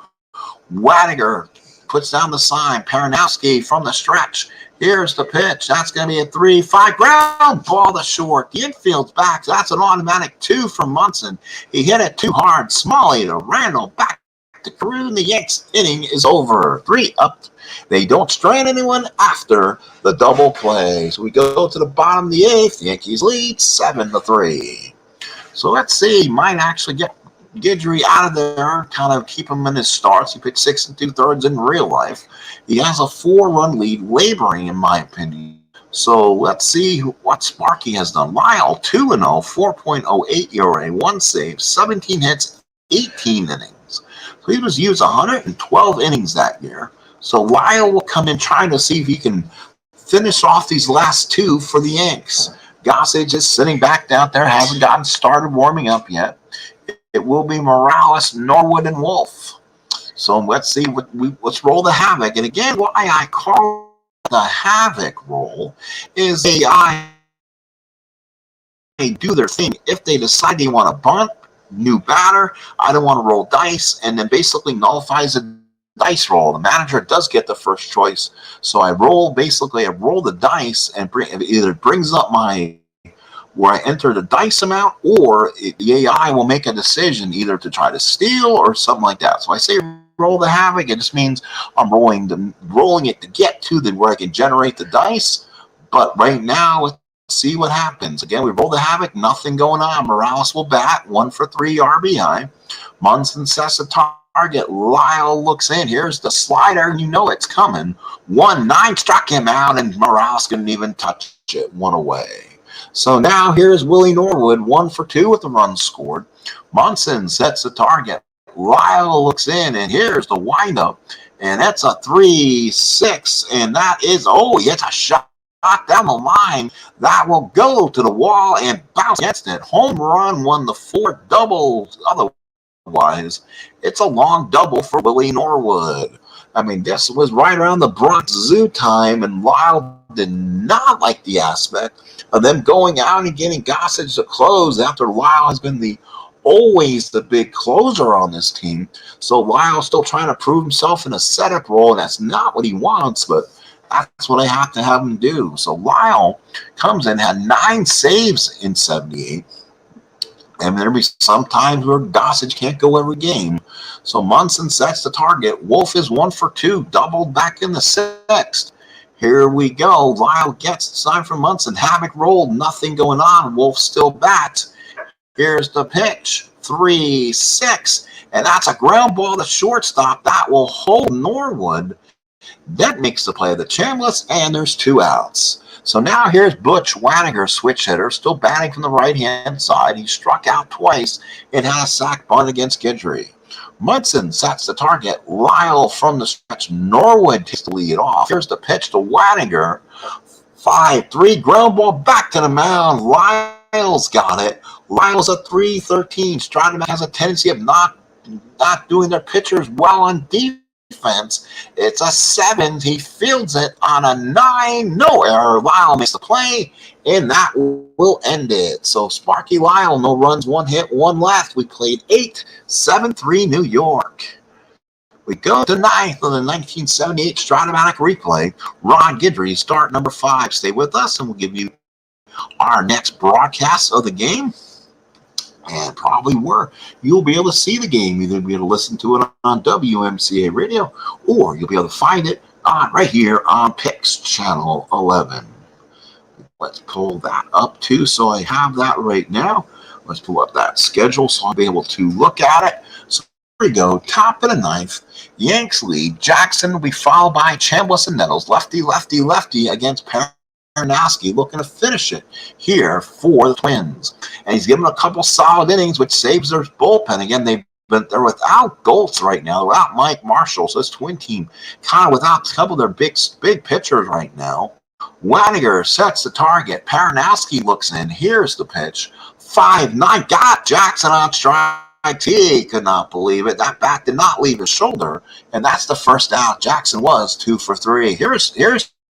Wagner puts down the sign. Paranowski from the stretch. Here's the pitch. That's going to be a 3-5. Ground ball to short. The infield's back. That's an automatic 2 from Munson. He hit it too hard. Smalley to Randall. Back to Carew. The Yanks inning is over. 3 up. They don't strand anyone after the double play. So we go to the bottom of the 8th. The Yankees lead 7-3. So let's see. Might actually get Guidry out of there, kind of keep him in his starts. He pitched 6 2/3 in real life. He has a 4-run lead, laboring, in my opinion. So let's see what Sparky has done. Lyle, 2-0, 4.08 ERA, 1 save, 17 hits, 18 innings. So he was used 112 innings that year. So Lyle will come in trying to see if he can finish off these last 2 for the Yanks. Gossage is sitting back down there, hasn't gotten started warming up yet. It will be Morales, Norwood, and Wolf. So let's see. Let's roll the havoc. And again, why I call the havoc roll is AI do their thing. If they decide they want to bunt, new batter, I don't want to roll dice, and then basically nullifies the dice roll. The manager does get the first choice. So I roll the dice and either brings up where I enter the dice amount, or the AI will make a decision either to try to steal or something like that. So I say roll the havoc. It just means I'm rolling it to get to where I can generate the dice. But right now, let's see what happens. Again, we roll the havoc, nothing going on. Morales will bat, 1 for 3 RBI. Munson sets the target. Lyle looks in. Here's the slider, and you know it's coming. 1-9 struck him out, and Morales couldn't even touch it. 1 away. So now here's Willie Norwood, 1 for 2 with the run scored. Munson sets the target. Lyle looks in, and here's the windup. And that's a 3-6, and that is, he hits a shot down the line. That will go to the wall and bounce against it. Home run, won the 4 doubles. Otherwise, it's a long double for Willie Norwood. I mean, this was right around the Bronx Zoo time, and Lyle did not like the aspect of them going out and getting Gossage to close after Lyle has been always the big closer on this team. So Lyle's still trying to prove himself in a setup role, and that's not what he wants, but that's what I have to have him do. So Lyle comes in, had 9 saves in 78. And there'll be some times where Gossage can't go every game. So Munson sets the target. Wolf is 1 for 2, doubled back in the 6th. Here we go. Lyle gets the sign from Munson. Havoc rolled, nothing going on. Wolf still bats. Here's the pitch. 3-6. And that's a ground ball to shortstop. That will hold Norwood. That makes the play of the Chambliss, and there's 2 outs. So now here's Butch Waniger, switch hitter, still batting from the right-hand side. He struck out twice and had a sac bunt against Guidry. Munson sets the target. Lyle from the stretch. Norwood takes the lead off. Here's the pitch to Waniger. 5-3, ground ball back to the mound. Lyle's got it. Lyle's a 3-13. Strat has a tendency of not doing their pitchers well on defense. It's a 7. He fields it on a 9. No error. Lyle makes the play, and that will end it. So Sparky Lyle, no runs, 1 hit, 1 left. We played 8, 7-3 New York. We go to 9th of the 1978 Stratomatic replay. Ron Guidry, start number 5. Stay with us, and we'll give you our next broadcast of the game. And probably you'll be able to see the game. Either be able to listen to it on WMCA radio, or you'll be able to find it right here on PIX Channel 11. Let's pull that up too, so I have that right now. Let's pull up that schedule so I'll be able to look at it. So here we go, top of the 9th. Yanks lead. Jackson will be followed by Chambliss and Nettles. Lefty, lefty, lefty against Paranaski, looking to finish it here for the Twins. And he's given a couple solid innings, which saves their bullpen. Again, they're without Goltz right now. They're without Mike Marshall. So this Twin team kind of without a couple of their big pitchers right now. Waniger sets the target. Paranaski looks in. Here's the pitch. 5-9. Got Jackson on strike. He could not believe it. That bat did not leave his shoulder. And that's the first out. Jackson was 2 for 3. Here's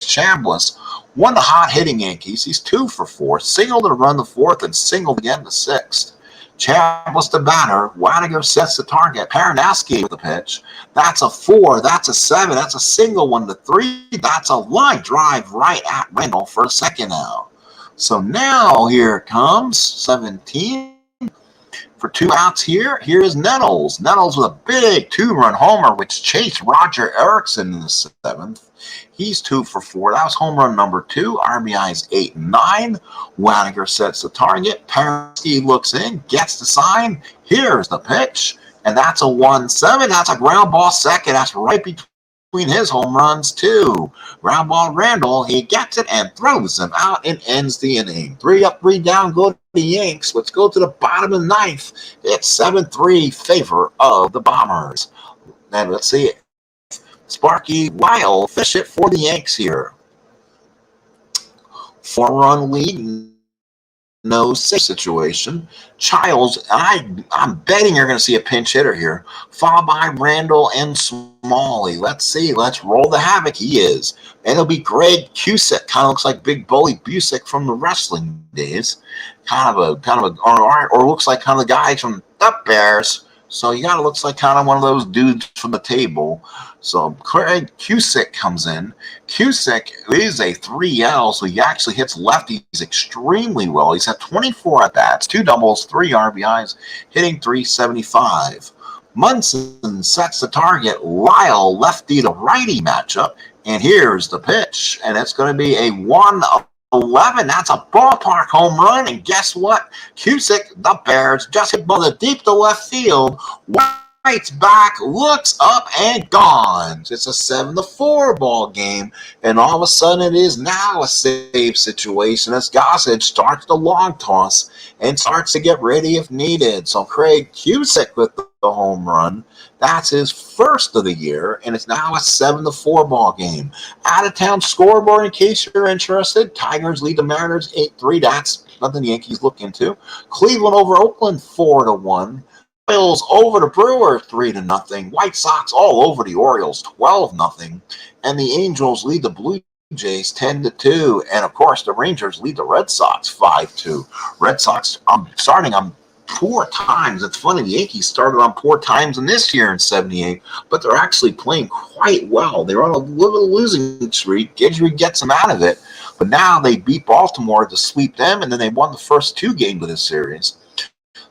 Chambliss. One the hot hitting Yankees. He's 2 for 4. Singled to run the 4th and singled again the 6th. Chambliss the batter. Waniger sets the target. Paranaski with the pitch. That's a 4. That's a 7. That's a single 1 to 3. That's a line drive right at Randall for a second out. So now here comes 17. For 2 outs here. Here is Nettles. Nettles with a big 2-run homer, which chased Roger Erickson in the 7th. He's 2 for 4. That was home run number 2. RBI is 8 and 9. Waniger sets the target. Paranaski looks in, gets the sign. Here's the pitch, and that's a 1-7. That's a ground ball second. That's right between his home runs too. Ground ball Randall. He gets it and throws him out and ends the inning. 3 up, 3 down. Go to the Yanks. Let's go to the bottom of the 9th. It's 7-3 favor of the Bombers. And let's see it. Sparky Lyle fish it for the Yanks here. 4-run lead. no safe situation. Childs, I'm betting you're going to see a pinch hitter here, followed by Randall and Smalley. Let's see. Let's roll the havoc. He is. And it'll be Greg Cusick. Kind of looks like Big Bully Busick from the wrestling days. Or looks like kind of the guys from the Bears. So you gotta looks like kind of one of those dudes from the table. So Craig Cusick comes in. Cusick is a 3L, so he actually hits lefties extremely well. He's had 24 at bats, 2 doubles, 3 RBIs, hitting .375. Munson sets the target. Lyle lefty to righty matchup, and here's the pitch, and it's going to be a 1-11. That's a ballpark home run, and guess what? Cusick, the Bears, just hit ball deep to left field. White's back, looks up, and gone. It's a 7-4 ball game, and all of a sudden it is now a save situation as Gossage starts the long toss and starts to get ready if needed. So Craig Cusick with the home run. That's his first of the year, and it's now a 7-4 ball game. Out-of-town scoreboard, in case you're interested. Tigers lead the Mariners 8-3. That's nothing the Yankees look into. Cleveland over Oakland 4-1. Bills over the Brewers 3-0. White Sox all over the Orioles 12-0. And the Angels lead the Blue Jays 10-2. And of course, the Rangers lead the Red Sox 5-2. Red Sox starting on poor times. It's funny, the Yankees started on poor times in this year in 78, but they're actually playing quite well. They're on a little losing streak. Guidry gets them out of it, but now they beat Baltimore to sweep them, and then they won the first 2 games of this series.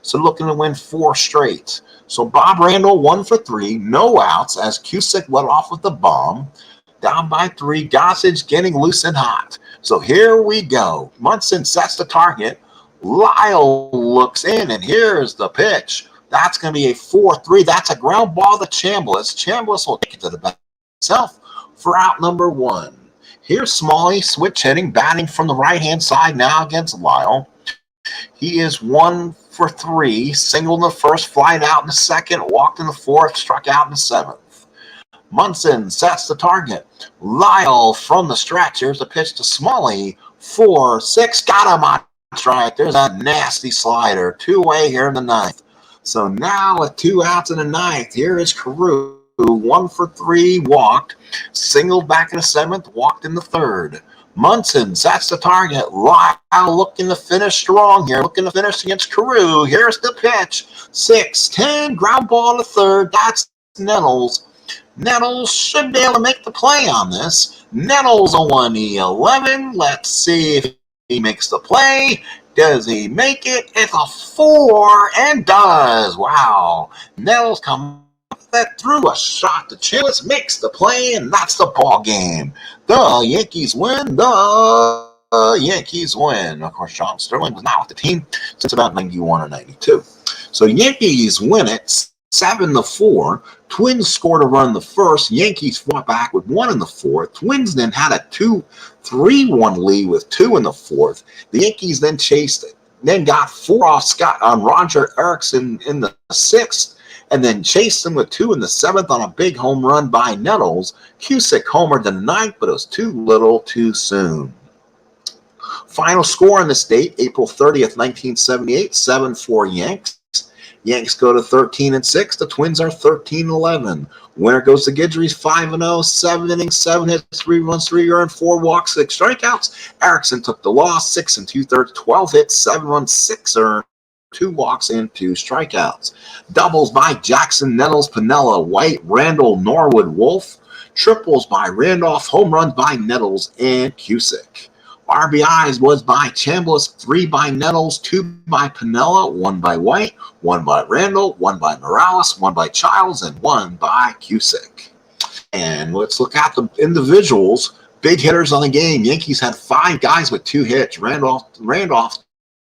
So looking to win 4 straight. So Bob Randall 1 for 3, no outs as Cusick led off with the bomb. Down by 3, Gossage getting loose and hot. So here we go. Munson sets the target. Lyle looks in, and here's the pitch. That's going to be a 4-3. That's a ground ball to Chambliss. Chambliss will take it to the back himself for out number 1. Here's Smalley, switch hitting, batting from the right-hand side now against Lyle. He is 1 for 3, singled in the first, flied out in the second, walked in the fourth, struck out in the 7th. Munson sets the target. Lyle from the stretch. Here's the pitch to Smalley. 4-6, got him on strike. There's a nasty slider. 2-way here in the 9th. So now with 2 outs in the 9th, here is Carew. 1 for 3, walked. Singled back in the 7th, walked in the 3rd. Munson sets the target. Lyle looking to finish strong here. Looking to finish against Carew. Here's the pitch. 6-10, ground ball to 3rd. That's Nettles. Nettles should be able to make the play on this. Nettles a 1-11. Let's see if he makes the play. Does he make it? It's a 4 and does. Wow. Nettles comes that threw a shot to Chambliss, makes the play, and that's the ball game. The Yankees win. The Yankees win. Of course, John Sterling was not with the team since about 91 or 92. So Yankees win it 7-4. Twins scored a run in the first. Yankees fought back with 1 in the 4th. Twins then had a 2-3-1 lead with 2 in the 4th. The Yankees then chased it. Then got 4 off Scott on Roger Erickson in the 6th, and then chased them with 2 in the 7th on a big home run by Nettles. Cusick homered the 9th, but it was too little too soon. Final score in the state, April 30th, 1978, 7-4 Yanks. Yanks go to 13-6. The Twins are 13-11. Winner goes to Guidry's 5-0, 7 innings, 7 hits, 3 runs, 3 earned, 4 walks, 6 strikeouts. Erickson took the loss, 6 2/3, 12 hits, 7 runs, 6 earned, 2 walks, and 2 strikeouts. Doubles by Jackson, Nettles, Piniella, White, Randall, Norwood, Wolf. Triples by Randolph, home runs by Nettles and Cusick. RBIs was by Chambliss, 3 by Nettles, 2 by Piniella, 1 by White, 1 by Randall, 1 by Morales, 1 by Childs, and 1 by Cusick. And let's look at the individuals. Big hitters on the game. Yankees had 5 guys with 2 hits. Randolph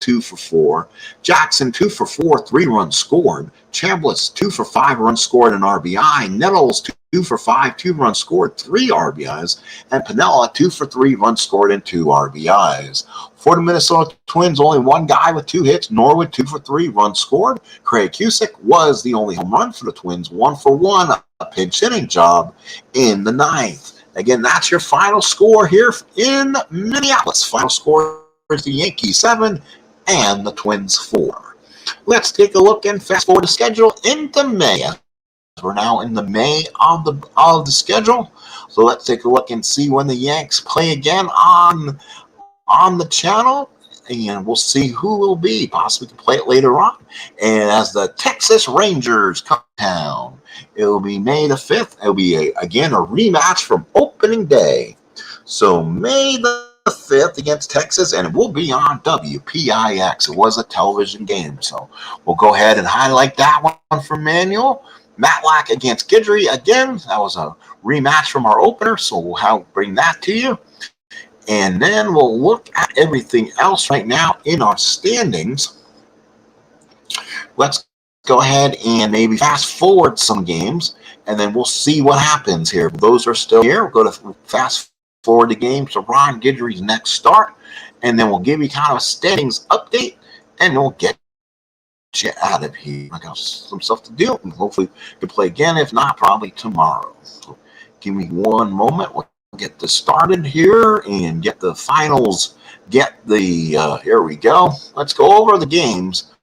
2 for 4. Jackson 2 for 4, 3 runs scored. Chambliss 2 for 5 runs scored, and RBI. Nettles 2 for 5, 2 runs scored, 3 RBIs. And Piniella 2 for 3 runs scored and 2 RBIs. For the Minnesota Twins, only 1 guy with 2 hits. Norwood 2 for 3 runs scored. Craig Cusick was the only home run for the Twins, 1 for 1, a pinch hitting job in the 9th. Again, that's your final score here in Minneapolis. Final score is the Yankees 7 and the Twins 4. Let's take a look and fast forward the schedule into May. We're now in the May of the schedule. So let's take a look and see when the Yanks play again on the channel. And we'll see who will be. Possibly can play it later on. And as the Texas Rangers come down, it will be May the 5th. It will be, again, a rematch from opening day. So May the 5th against Texas, and it will be on WPIX. It was a television game. So we'll go ahead and highlight that one for Manuel. Matlack against Guidry. Again, that was a rematch from our opener. So we'll bring that to you. And then we'll look at everything else right now in our standings. Let's go ahead and maybe fast forward some games, and then we'll see what happens here. Those are still here. We'll go to fast forward the games to Ron Guidry's next start, and then we'll give you kind of a standings update, and we'll get you out of here. I got some stuff to do, and hopefully we can play again. If not, probably tomorrow. So give me one moment. We'll get this started here and get the finals. Here we go. Let's go over the games.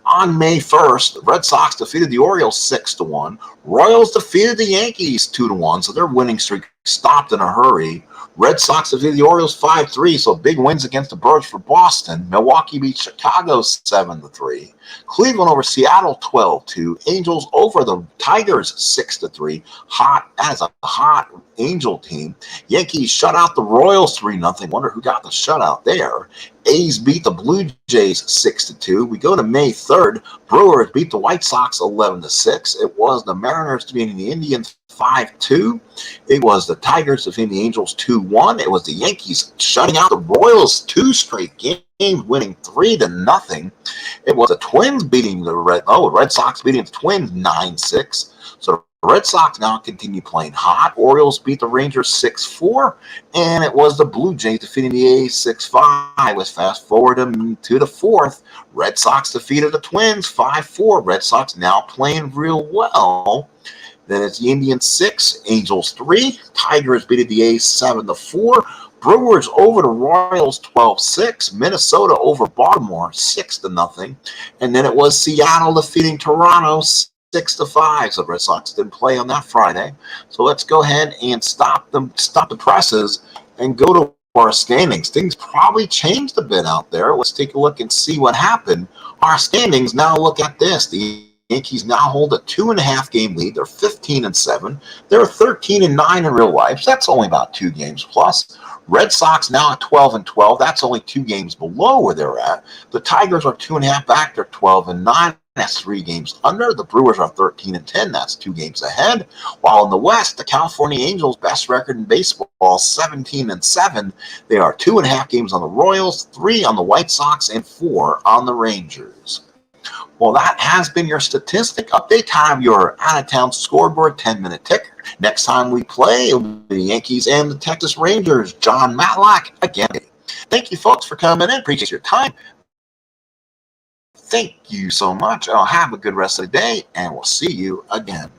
On May 1st, the Red Sox defeated the Orioles 6-1. Royals defeated the Yankees 2-1, so their winning streak stopped in a hurry. Red Sox defeated the Orioles 5-3, so big wins against the Birds for Boston. Milwaukee beat Chicago 7-3. Cleveland over Seattle 12-2. Angels over the Tigers 6-3. Hot as a hot Angel team. Yankees shut out the Royals 3-0. Wonder who got the shutout there. A's beat the Blue Jays 6-2. We go to May 3rd. Brewers beat the White Sox 11-6. It was the Mariners defeating the Indians 5-2. It was the Tigers defeating the Angels 2-1. It was the Yankees shutting out the Royals 2 straight games, winning 3-0. It was the Twins beating the Red Sox beating the Twins 9-6. So the Red Sox now continue playing hot. Orioles beat the Rangers 6-4, and it was the Blue Jays defeating the A's 6-5. Let's fast forward to the 4th. Red Sox defeated the Twins 5-4. Red Sox now playing real well. Then it's the Indians 6, Angels 3. Tigers beat the A's 7-4. Brewers over the Royals 12-6. Minnesota over Baltimore 6-0. And then it was Seattle defeating Toronto 6-5. So the Red Sox didn't play on that Friday. So let's go ahead and stop the presses and go to our standings. Things probably changed a bit out there. Let's take a look and see what happened. Our standings, now look at this. The Yankees now hold a 2.5 game lead. They're 15-7. They're 13-9 in real life. So that's only about 2 games plus. Red Sox now at 12-12. That's only 2 games below where they're at. The Tigers are 2.5 back. They're 12-9. That's 3 games under. The Brewers are 13-10. That's 2 games ahead. While in the West, the California Angels, best record in baseball, 17-7. They are 2.5 games on the Royals, 3 on the White Sox, and 4 on the Rangers. Well, that has been your statistic update. Time your out-of-town scoreboard 10-minute ticker. Next time we play, it will be the Yankees and the Texas Rangers. John Matlack again. Thank you, folks, for coming in. Appreciate your time. Thank you so much. Have a good rest of the day, and we'll see you again.